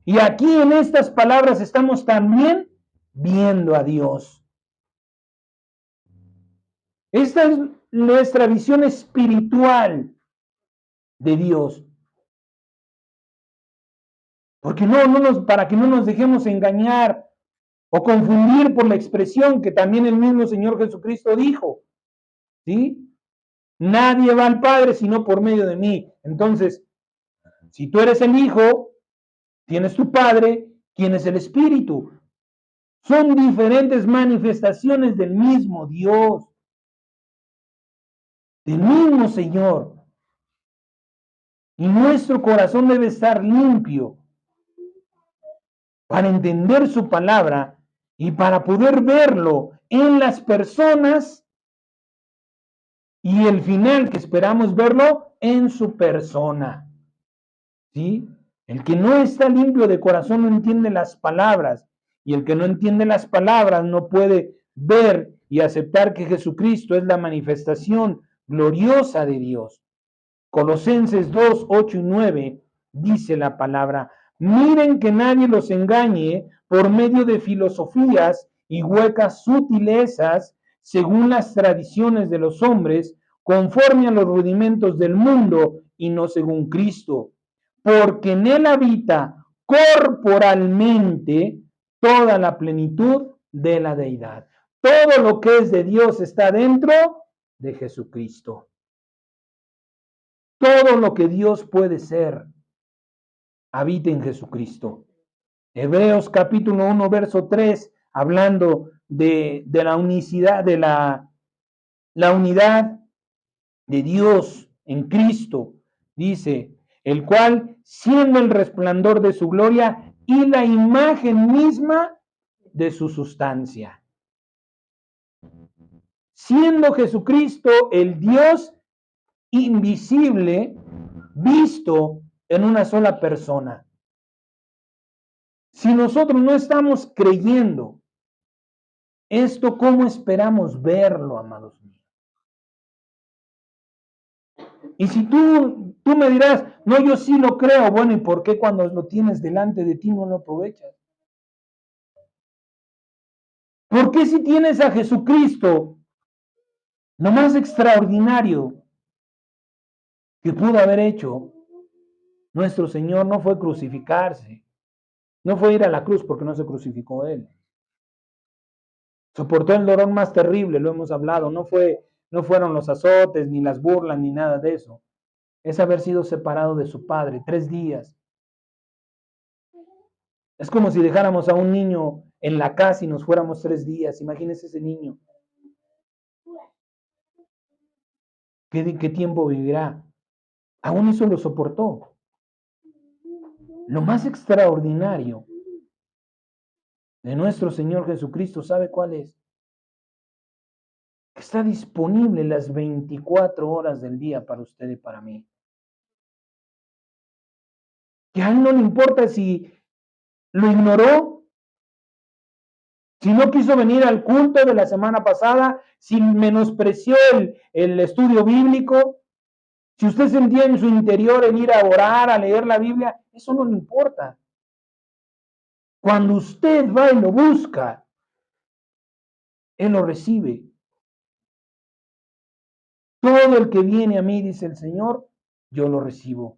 Y aquí en estas palabras estamos también viendo a Dios. Esta es nuestra visión espiritual de Dios. Porque para que no nos dejemos engañar o confundir por la expresión que también el mismo Señor Jesucristo dijo. ¿Sí? Nadie va al Padre sino por medio de mí. Entonces, si tú eres el Hijo, tienes tu Padre, ¿quién es el Espíritu? Son diferentes manifestaciones del mismo Dios, del mismo Señor. Y nuestro corazón debe estar limpio para entender su palabra y para poder verlo en las personas y el final que esperamos verlo en su persona. ¿Sí? El que no está limpio de corazón no entiende las palabras, y el que no entiende las palabras no puede ver y aceptar que Jesucristo es la manifestación gloriosa de Dios. Colosenses 2, 8 y 9 dice la palabra, miren que nadie los engañe por medio de filosofías y huecas sutilezas según las tradiciones de los hombres, conforme a los rudimentos del mundo y no según Cristo, porque en él habita corporalmente toda la plenitud de la deidad. Todo lo que es de Dios está dentro de Jesucristo. Todo lo que Dios puede ser habita en Jesucristo. Hebreos capítulo 1, verso 3, hablando de la unicidad, de la unidad de Dios en Cristo, dice, el cual, siendo el resplandor de su gloria y la imagen misma de su sustancia. Siendo Jesucristo el Dios invisible, visto en una sola persona. Si nosotros no estamos creyendo esto, ¿cómo esperamos verlo, amados míos? Y si tú me dirás, no, yo sí lo creo, bueno, ¿y por qué cuando lo tienes delante de ti no lo aprovechas? ¿Por qué si tienes a Jesucristo, lo más extraordinario que pudo haber hecho nuestro Señor no fue crucificarse, no fue ir a la cruz porque no se crucificó Él? Soportó el dolor más terrible, lo hemos hablado, no fueron los azotes, ni las burlas, ni nada de eso. Es haber sido separado de su Padre 3 días. Es como si dejáramos a un niño en la casa y nos fuéramos 3 días. Imagínese ese niño. ¿Qué tiempo vivirá? Aún eso lo soportó. Lo más extraordinario de nuestro Señor Jesucristo, ¿sabe cuál es? Que está disponible las 24 horas del día para usted y para mí. Que a Él no le importa si lo ignoró, si no quiso venir al culto de la semana pasada, si menospreció el estudio bíblico, si usted sentía en su interior el ir a orar, a leer la Biblia, eso no le importa. Cuando usted va y lo busca, Él lo recibe. Todo el que viene a mí, dice el Señor, yo lo recibo.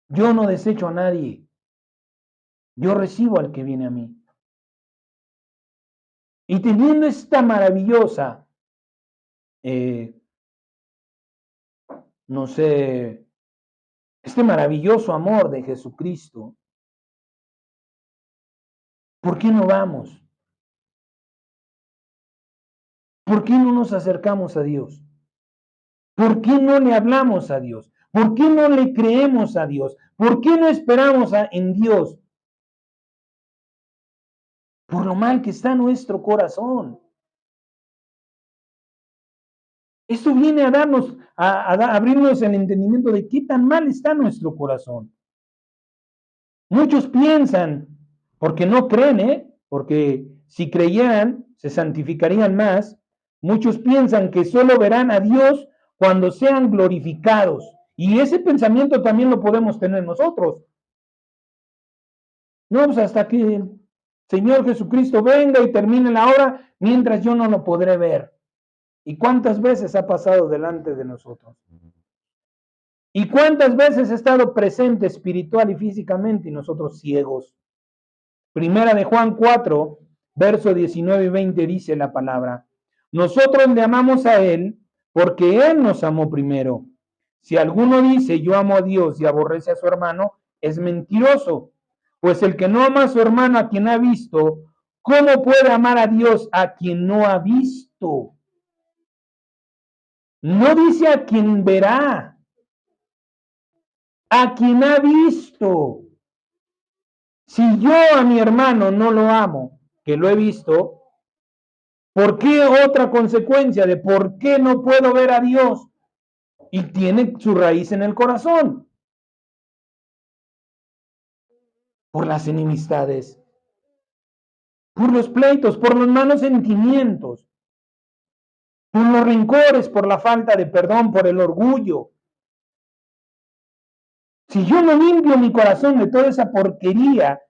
Yo no desecho a nadie. Yo recibo al que viene a mí. Y teniendo esta maravillosa, este maravilloso amor de Jesucristo, ¿por qué no vamos? ¿Por qué no nos acercamos a Dios? ¿Por qué no le hablamos a Dios? ¿Por qué no le creemos a Dios? ¿Por qué no esperamos en Dios? Por lo mal que está nuestro corazón. Esto viene a darnos, a abrirnos el entendimiento de qué tan mal está nuestro corazón. Muchos piensan, porque no creen, porque si creyeran, se santificarían más. Muchos piensan que solo verán a Dios cuando sean glorificados. Y ese pensamiento también lo podemos tener nosotros. No, pues hasta que el Señor Jesucristo venga y termine la hora, mientras yo no lo podré ver. ¿Y cuántas veces ha pasado delante de nosotros? ¿Y cuántas veces ha estado presente espiritual y físicamente y nosotros ciegos? Primera de Juan 4, verso 19 y 20 dice la palabra: nosotros le amamos a Él porque Él nos amó primero. Si alguno dice yo amo a Dios y aborrece a su hermano, es mentiroso. Pues el que no ama a su hermano a quien ha visto, ¿cómo puede amar a Dios a quien no ha visto? No dice a quien verá, a quien ha visto. Si yo a mi hermano no lo amo, que lo he visto, ¿por qué otra consecuencia de por qué no puedo ver a Dios? Y tiene su raíz en el corazón. Por las enemistades, por los pleitos, por los malos sentimientos, por los rencores, por la falta de perdón, por el orgullo. Si yo no limpio mi corazón de toda esa porquería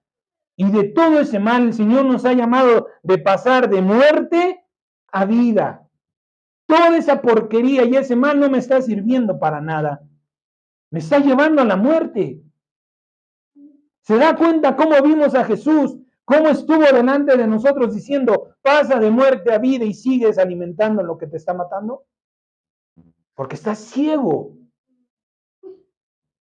y de todo ese mal, el Señor nos ha llamado de pasar de muerte a vida. Toda esa porquería y ese mal no me está sirviendo para nada. Me está llevando a la muerte. ¿Se da cuenta cómo vimos a Jesús? ¿Cómo estuvo delante de nosotros diciendo, pasa de muerte a vida y sigues alimentando lo que te está matando? Porque estás ciego.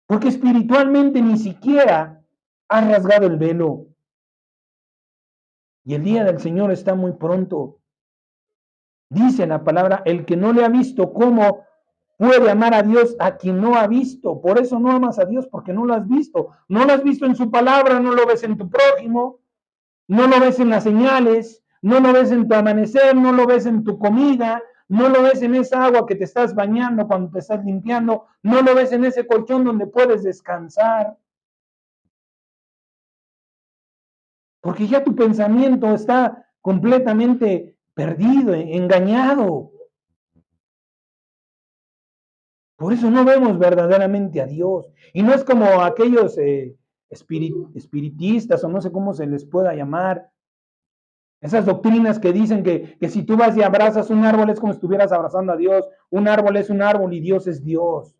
Porque espiritualmente ni siquiera has rasgado el velo. Y el día del Señor está muy pronto. Dice la palabra, el que no le ha visto, ¿cómo puede amar a Dios a quien no ha visto. Por eso no amas a Dios, porque no lo has visto. No lo has visto en su palabra, no lo ves en tu prójimo, no lo ves en las señales, no lo ves en tu amanecer, no lo ves en tu comida, no lo ves en esa agua que te estás bañando cuando te estás limpiando, no lo ves en ese colchón donde puedes descansar. Porque ya tu pensamiento está completamente perdido, engañado. Por eso no vemos verdaderamente a Dios. Y no es como aquellos espiritistas o no sé cómo se les pueda llamar. Esas doctrinas que dicen que si tú vas y abrazas un árbol es como si estuvieras abrazando a Dios. Un árbol es un árbol y Dios es Dios.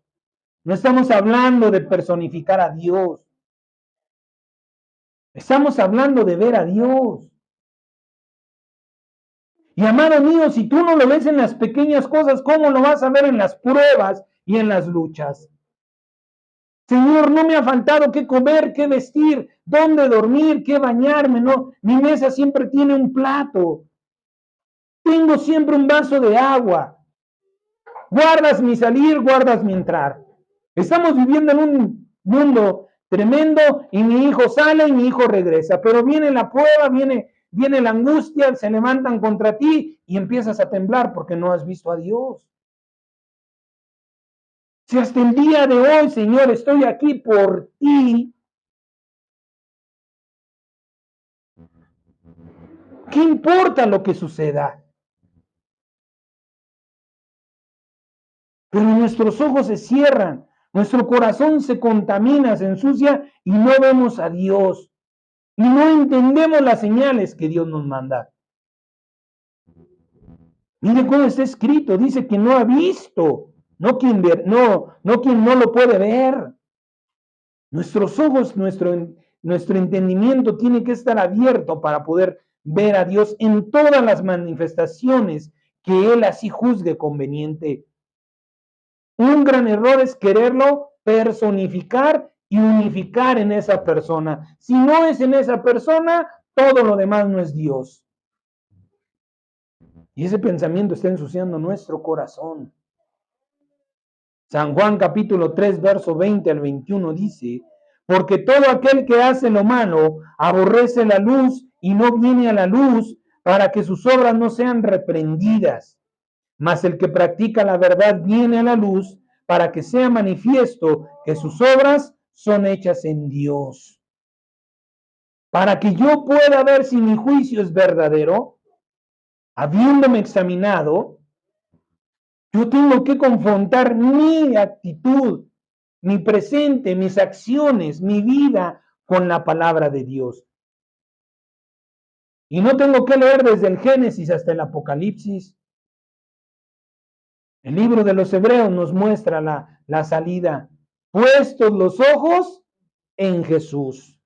No estamos hablando de personificar a Dios. Estamos hablando de ver a Dios. Y amado mío, si tú no lo ves en las pequeñas cosas, ¿cómo lo vas a ver en las pruebas y en las luchas? Señor, no me ha faltado qué comer, qué vestir, dónde dormir, qué bañarme, no. Mi mesa siempre tiene un plato. Tengo siempre un vaso de agua. Guardas mi salir, guardas mi entrar. Estamos viviendo en un mundo tremendo y mi hijo sale y mi hijo regresa, pero viene la prueba, viene la angustia, se levantan contra ti y empiezas a temblar porque no has visto a Dios. Si hasta el día de hoy, Señor, estoy aquí por ti, ¿qué importa lo que suceda? Pero nuestros ojos se cierran, nuestro corazón se contamina, se ensucia y no vemos a Dios. Y no entendemos las señales que Dios nos manda. Mire cómo está escrito, dice que no ha visto, no quien no lo puede ver. Nuestros ojos, nuestro entendimiento tiene que estar abierto para poder ver a Dios en todas las manifestaciones que Él así juzgue conveniente. Un gran error es quererlo personificar y unificar en esa persona. Si no es en esa persona, todo lo demás no es Dios. Y ese pensamiento está ensuciando nuestro corazón. San Juan capítulo 3, verso 20 al 21 dice, porque todo aquel que hace lo malo aborrece la luz y no viene a la luz para que sus obras no sean reprendidas. Mas el que practica la verdad viene a la luz para que sea manifiesto que sus obras son hechas en Dios. Para que yo pueda ver si mi juicio es verdadero, habiéndome examinado, yo tengo que confrontar mi actitud, mi presente, mis acciones, mi vida con la palabra de Dios. Y no tengo que leer desde el Génesis hasta el Apocalipsis. El libro de los Hebreos nos muestra la salida. Puestos los ojos en Jesús.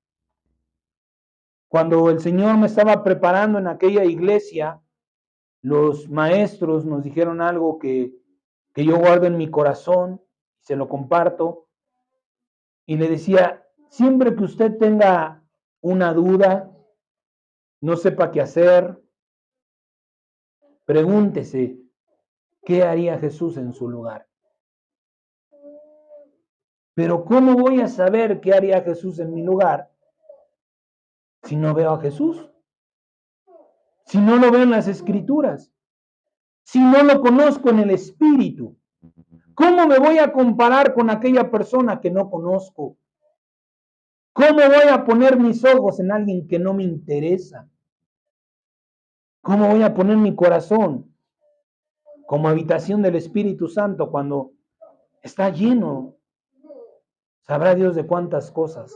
Cuando el Señor me estaba preparando en aquella iglesia, los maestros nos dijeron algo que yo guardo en mi corazón, se lo comparto, y le decía, siempre que usted tenga una duda, no sepa qué hacer, pregúntese, ¿qué haría Jesús en su lugar? Pero ¿cómo voy a saber qué haría Jesús en mi lugar si no veo a Jesús? Si no lo veo en las Escrituras, si no lo conozco en el Espíritu, ¿cómo me voy a comparar con aquella persona que no conozco? ¿Cómo voy a poner mis ojos en alguien que no me interesa? ¿Cómo voy a poner mi corazón como habitación del Espíritu Santo cuando está lleno? Sabrá Dios de cuántas cosas.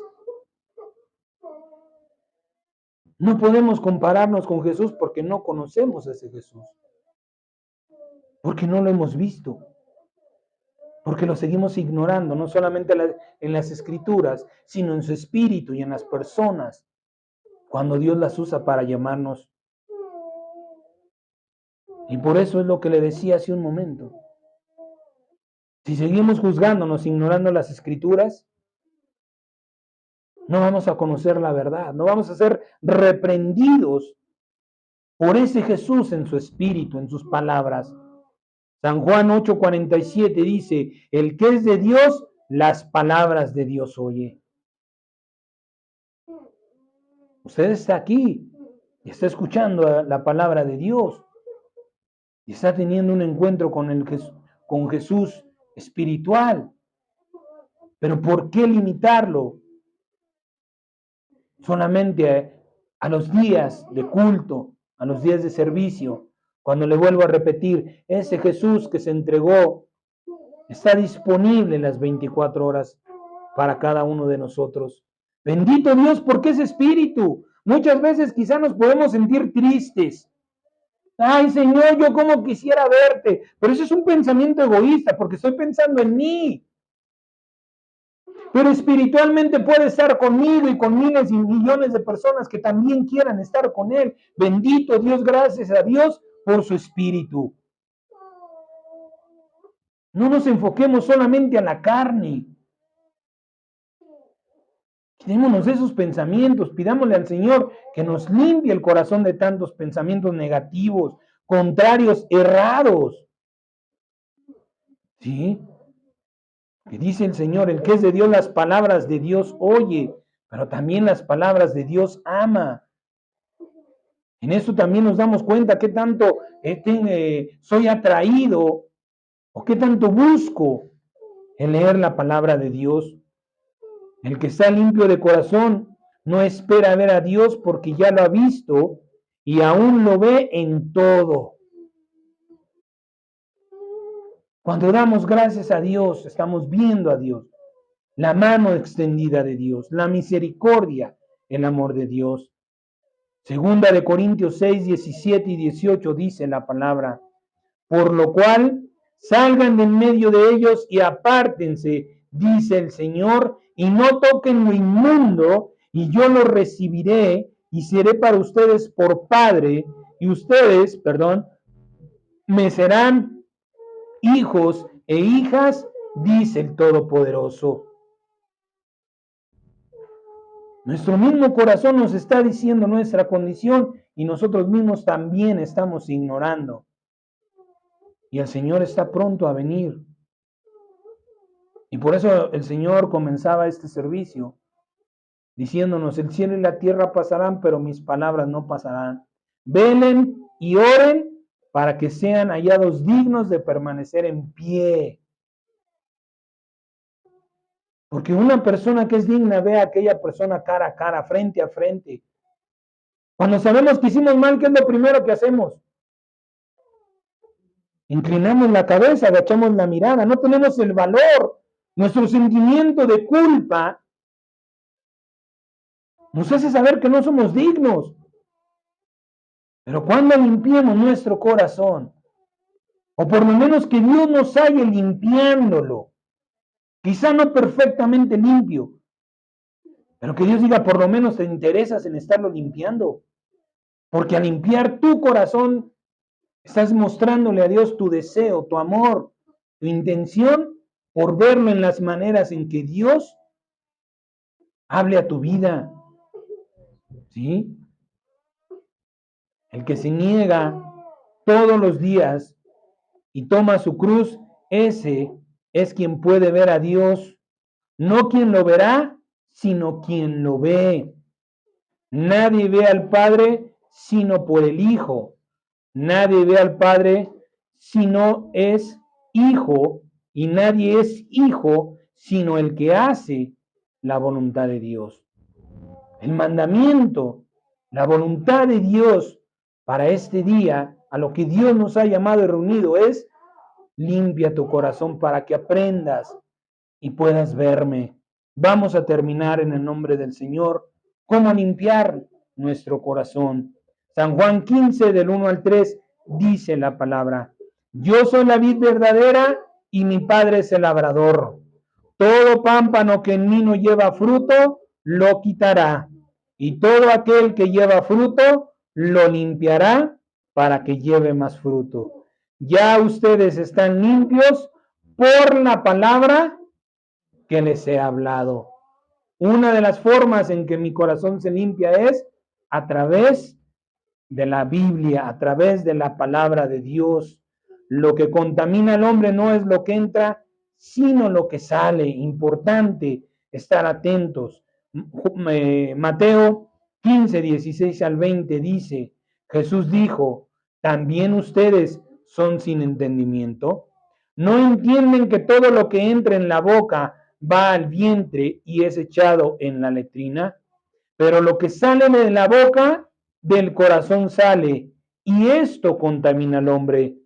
No podemos compararnos con Jesús porque no conocemos a ese Jesús. Porque no lo hemos visto. Porque lo seguimos ignorando, no solamente en las Escrituras, sino en su espíritu y en las personas, cuando Dios las usa para llamarnos. Y por eso es lo que le decía hace un momento. Si seguimos juzgándonos, ignorando las Escrituras, no vamos a conocer la verdad, no vamos a ser reprendidos por ese Jesús en su espíritu, en sus palabras. San Juan 8:47 dice, el que es de Dios, las palabras de Dios oye. Usted está aquí y está escuchando la palabra de Dios y está teniendo un encuentro con Jesús espiritual. Pero ¿por qué limitarlo solamente a los días de culto, a los días de servicio? Cuando le vuelvo a repetir, ese Jesús que se entregó está disponible las 24 horas para cada uno de nosotros. Bendito Dios, porque es espíritu. Muchas veces quizá nos podemos sentir tristes. Ay, Señor, yo como quisiera verte. Pero eso es un pensamiento egoísta, porque estoy pensando en mí. Pero espiritualmente puede estar conmigo y con miles y millones de personas que también quieran estar con Él. Bendito Dios, gracias a Dios por su espíritu. No nos enfoquemos solamente a la carne. Quitémonos de esos pensamientos, pidámosle al Señor que nos limpie el corazón de tantos pensamientos negativos, contrarios, errados. ¿Sí? Que dice el Señor, el que es de Dios, las palabras de Dios oye, pero también las palabras de Dios ama. En esto también nos damos cuenta qué tanto soy atraído o qué tanto busco el leer la palabra de Dios. El que está limpio de corazón no espera ver a Dios porque ya lo ha visto y aún lo ve en todo. Cuando damos gracias a Dios, estamos viendo a Dios, la mano extendida de Dios, la misericordia, el amor de Dios. Segunda de Corintios 6, 17 y 18 dice la palabra, por lo cual salgan de en medio de ellos y apártense, dice el Señor, y no toquen lo inmundo, y yo lo recibiré y seré para ustedes por padre, y ustedes, me serán hijos e hijas, dice el Todopoderoso. Nuestro mismo corazón nos está diciendo nuestra condición y nosotros mismos también estamos ignorando. Y el Señor está pronto a venir. Y por eso el Señor comenzaba este servicio diciéndonos, el cielo y la tierra pasarán, pero mis palabras no pasarán. Velen y oren para que sean hallados dignos de permanecer en pie. Porque una persona que es digna ve a aquella persona cara a cara, frente a frente. Cuando sabemos que hicimos mal, ¿qué es lo primero que hacemos? Inclinamos la cabeza, agachamos la mirada, no tenemos el valor. Nuestro sentimiento de culpa nos hace saber que no somos dignos. Pero cuando limpiemos nuestro corazón, o por lo menos que Dios nos haya limpiándolo, quizá no perfectamente limpio, pero que Dios diga, por lo menos te interesas en estarlo limpiando. Porque al limpiar tu corazón, estás mostrándole a Dios tu deseo, tu amor, tu intención por verlo en las maneras en que Dios hable a tu vida. ¿Sí? El que se niega todos los días y toma su cruz, ese es quien puede ver a Dios. No quien lo verá, sino quien lo ve. Nadie ve al Padre sino por el Hijo. Nadie ve al Padre sino es hijo, y nadie es hijo sino el que hace la voluntad de Dios. El mandamiento, la voluntad de Dios para este día, a lo que Dios nos ha llamado y reunido, es limpia tu corazón para que aprendas y puedas verme. Vamos a terminar en el nombre del Señor. ¿Cómo limpiar nuestro corazón? San Juan 15, del 1 al 3, dice la palabra, yo soy la vid verdadera y mi Padre es el labrador. Todo pámpano que en mí no lleva fruto, lo quitará. Y todo aquel que lleva fruto, lo limpiará para que lleve más fruto. Ya ustedes están limpios por la palabra que les he hablado. Una de las formas en que mi corazón se limpia es a través de la Biblia, a través de la palabra de Dios. Lo que contamina al hombre no es lo que entra, sino lo que sale. Importante estar atentos. Mateo 15, 16 al 20 dice, Jesús dijo, ¿también ustedes son sin entendimiento? ¿No entienden que todo lo que entra en la boca va al vientre y es echado en la letrina? Pero lo que sale de la boca, del corazón sale, y esto contamina al hombre,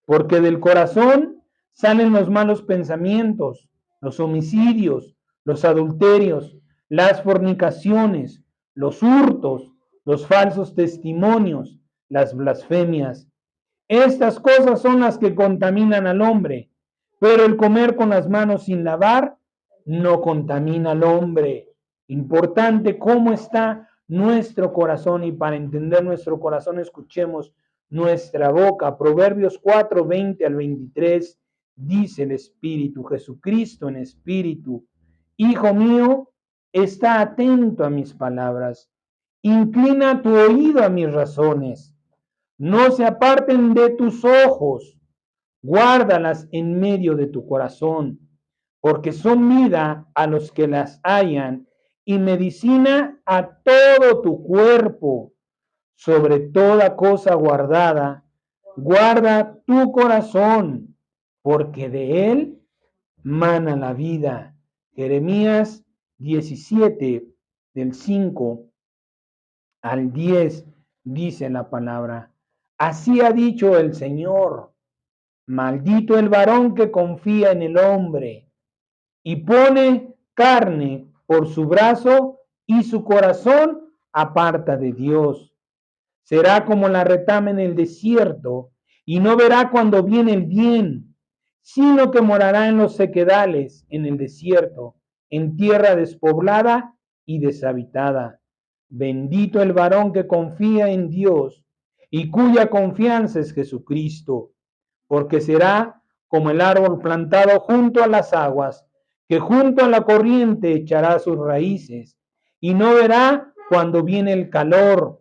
porque del corazón salen los malos pensamientos, los homicidios, los adulterios, las fornicaciones, los hurtos, los falsos testimonios, las blasfemias. Estas cosas son las que contaminan al hombre, pero el comer con las manos sin lavar no contamina al hombre. Importante cómo está nuestro corazón, y para entender nuestro corazón escuchemos nuestra boca. Proverbios 4, 20 al 23 dice el Espíritu, Jesucristo en espíritu, Hijo mío, está atento a mis palabras, inclina tu oído a mis razones. No se aparten de tus ojos, guárdalas en medio de tu corazón, porque son vida a los que las hallan y medicina a todo tu cuerpo. Sobre toda cosa guardada, guarda tu corazón, porque de él mana la vida. Jeremías 17, del 5 al 10, dice la palabra. Así ha dicho el Señor, maldito el varón que confía en el hombre y pone carne por su brazo y su corazón aparta de Dios. Será como la retama en el desierto y no verá cuando viene el bien, sino que morará en los sequedales, en el desierto, en tierra despoblada y deshabitada. Bendito el varón que confía en Dios y cuya confianza es Jesucristo, porque será como el árbol plantado junto a las aguas, que junto a la corriente echará sus raíces, y no verá cuando viene el calor,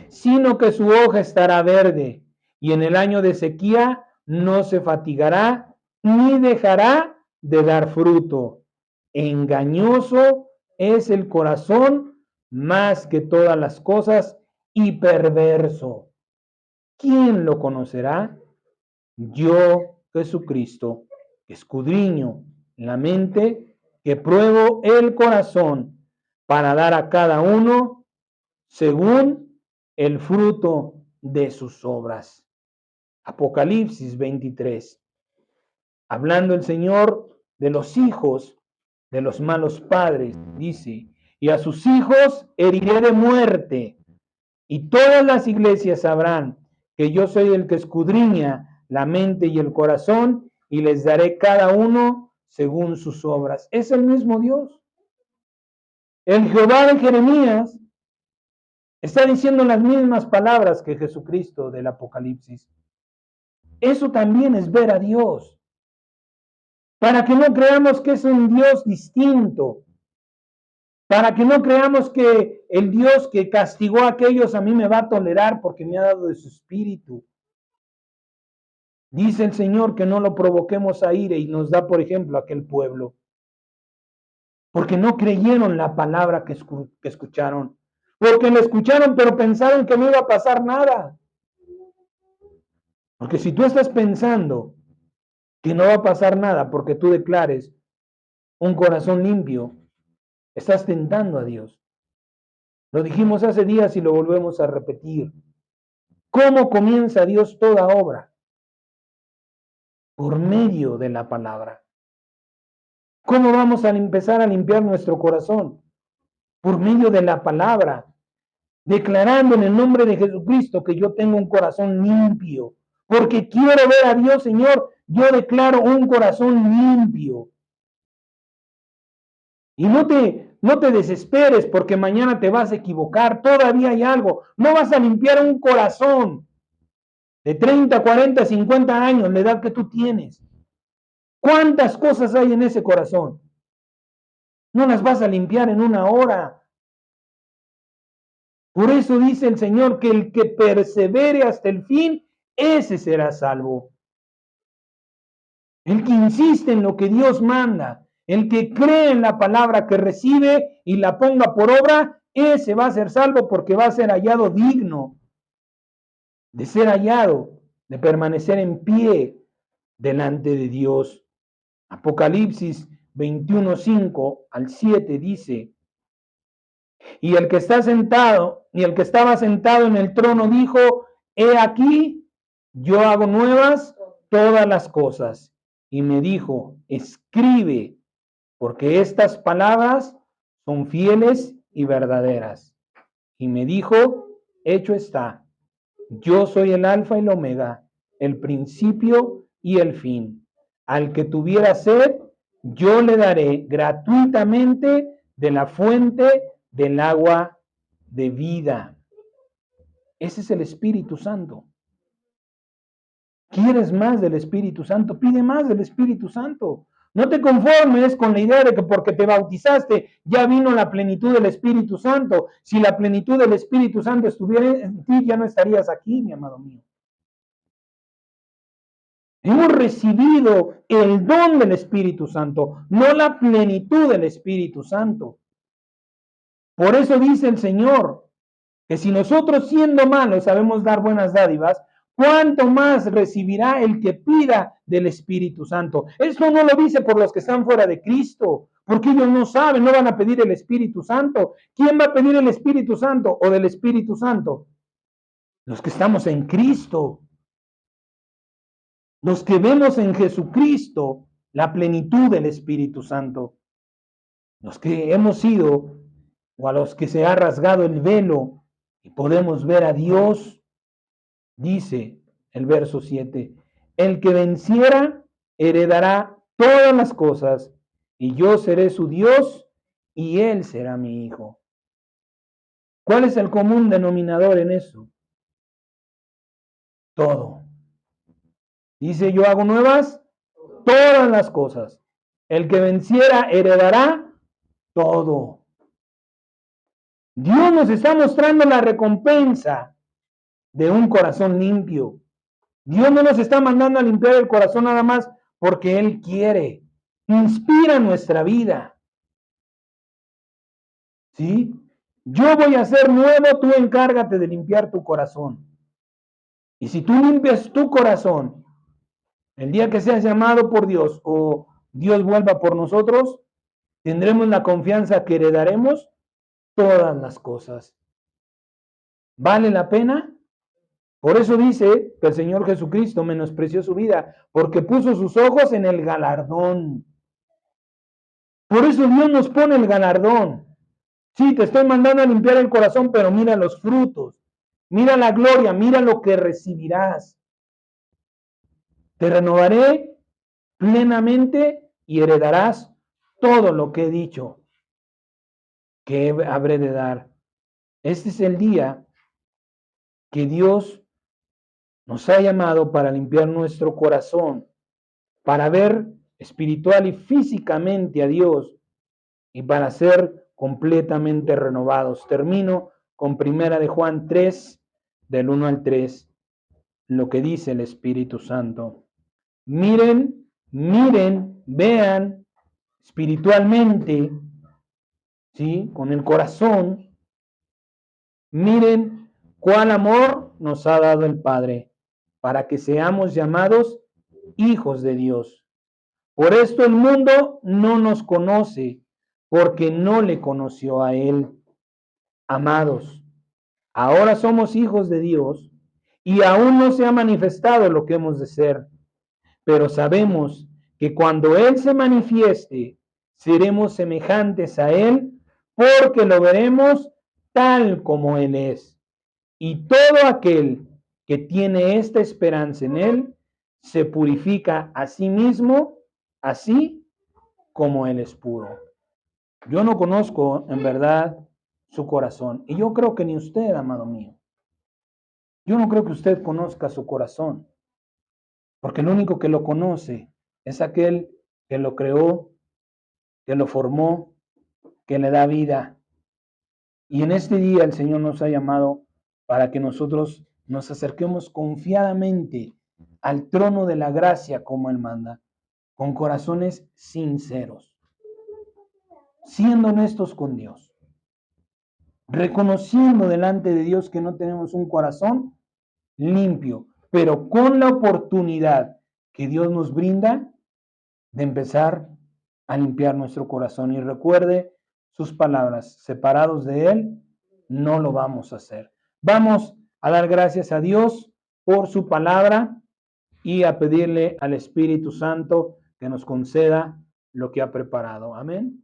sino que su hoja estará verde, y en el año de sequía no se fatigará, ni dejará de dar fruto. Engañoso es el corazón más que todas las cosas, y perverso. ¿Quién lo conocerá? Yo, Jesucristo, que escudriño la mente, que pruebo el corazón, para dar a cada uno según el fruto de sus obras. Apocalipsis 23. Hablando el Señor de los hijos de los malos padres, dice, y a sus hijos heriré de muerte, y todas las iglesias sabrán que yo soy el que escudriña la mente y el corazón, y les daré cada uno según sus obras. Es el mismo Dios. El Jehová de Jeremías está diciendo las mismas palabras que Jesucristo del Apocalipsis. Eso también es ver a Dios. Para que no creamos que es un Dios distinto. Para que no creamos que el Dios que castigó a aquellos a mí me va a tolerar porque me ha dado de su espíritu. Dice el Señor que no lo provoquemos a ira y nos da, por ejemplo, aquel pueblo. Porque no creyeron la palabra que escucharon. Porque lo escucharon, pero pensaron que no iba a pasar nada. Porque si tú estás pensando que no va a pasar nada porque tú declares un corazón limpio, estás tentando a Dios. Lo dijimos hace días y lo volvemos a repetir. ¿Cómo comienza Dios toda obra? Por medio de la palabra. ¿Cómo vamos a empezar a limpiar nuestro corazón? Por medio de la palabra. Declarando en el nombre de Jesucristo que yo tengo un corazón limpio. Porque quiero ver a Dios, Señor. Yo declaro un corazón limpio. Y no te desesperes porque mañana te vas a equivocar. Todavía hay algo. No vas a limpiar un corazón de 30, 40, 50 años, la edad que tú tienes. ¿Cuántas cosas hay en ese corazón? No las vas a limpiar en una hora. Por eso dice el Señor que el que persevere hasta el fin, ese será salvo. El que insiste en lo que Dios manda, el que cree en la palabra que recibe y la ponga por obra, ese va a ser salvo porque va a ser hallado digno de ser hallado, de permanecer en pie delante de Dios. Apocalipsis 21:5 al 7 dice: y el que estaba sentado en el trono dijo: he aquí, yo hago nuevas todas las cosas. Y me dijo: escribe, porque estas palabras son fieles y verdaderas. Y me dijo: hecho está, yo soy el alfa y el omega, el principio y el fin. Al que tuviera sed, yo le daré gratuitamente de la fuente del agua de vida. Ese es el Espíritu Santo. ¿Quieres más del Espíritu Santo? Pide más del Espíritu Santo. No te conformes con la idea de que porque te bautizaste ya vino la plenitud del Espíritu Santo. Si la plenitud del Espíritu Santo estuviera en ti, ya no estarías aquí, mi amado mío. Hemos recibido el don del Espíritu Santo, no la plenitud del Espíritu Santo. Por eso dice el Señor que si nosotros siendo malos sabemos dar buenas dádivas, ¿cuánto más recibirá el que pida del Espíritu Santo? Eso no lo dice por los que están fuera de Cristo, porque ellos no saben, no van a pedir el Espíritu Santo. ¿Quién va a pedir el Espíritu Santo o del Espíritu Santo? Los que estamos en Cristo. Los que vemos en Jesucristo la plenitud del Espíritu Santo. Los que hemos sido, o a los que se ha rasgado el velo y podemos ver a Dios, dice el verso 7, el que venciera heredará todas las cosas, y yo seré su Dios, y él será mi hijo. ¿Cuál es el común denominador en eso? Todo. Dice: yo hago nuevas todas las cosas. El que venciera heredará todo. Dios nos está mostrando la recompensa de un corazón limpio. Dios no nos está mandando a limpiar el corazón nada más porque Él quiere. Inspira nuestra vida. ¿Sí? Yo voy a ser nuevo, tú encárgate de limpiar tu corazón. Y si tú limpias tu corazón, el día que seas llamado por Dios o Dios vuelva por nosotros, tendremos la confianza que heredaremos todas las cosas. ¿Vale la pena? Por eso dice que el Señor Jesucristo menospreció su vida, porque puso sus ojos en el galardón. Por eso Dios nos pone el galardón. Sí, te estoy mandando a limpiar el corazón, pero mira los frutos, mira la gloria, mira lo que recibirás. Te renovaré plenamente y heredarás todo lo que he dicho que habré de dar. Este es el día que Dios nos ha llamado para limpiar nuestro corazón, para ver espiritual y físicamente a Dios y para ser completamente renovados. Termino con 1 de Juan 3, del 1 al 3, lo que dice el Espíritu Santo. Miren, vean espiritualmente, ¿sí? Con el corazón, miren cuál amor nos ha dado el Padre para que seamos llamados hijos de Dios. Por esto el mundo no nos conoce, porque no le conoció a Él. Amados, ahora somos hijos de Dios y aún no se ha manifestado lo que hemos de ser, pero sabemos que cuando Él se manifieste, seremos semejantes a Él, porque lo veremos tal como Él es. Y todo aquel que tiene esta esperanza en Él, se purifica a sí mismo, así como Él es puro. Yo no conozco en verdad su corazón, y yo creo que ni usted, amado mío. Yo no creo que usted conozca su corazón, porque el único que lo conoce es aquel que lo creó, que lo formó, que le da vida. Y en este día el Señor nos ha llamado para que nosotros nos acerquemos confiadamente al trono de la gracia como Él manda, con corazones sinceros, siendo honestos con Dios, reconociendo delante de Dios que no tenemos un corazón limpio, pero con la oportunidad que Dios nos brinda de empezar a limpiar nuestro corazón. Y recuerde sus palabras, separados de Él, no lo vamos a hacer. Vamos a dar gracias a Dios por su palabra y a pedirle al Espíritu Santo que nos conceda lo que ha preparado. Amén.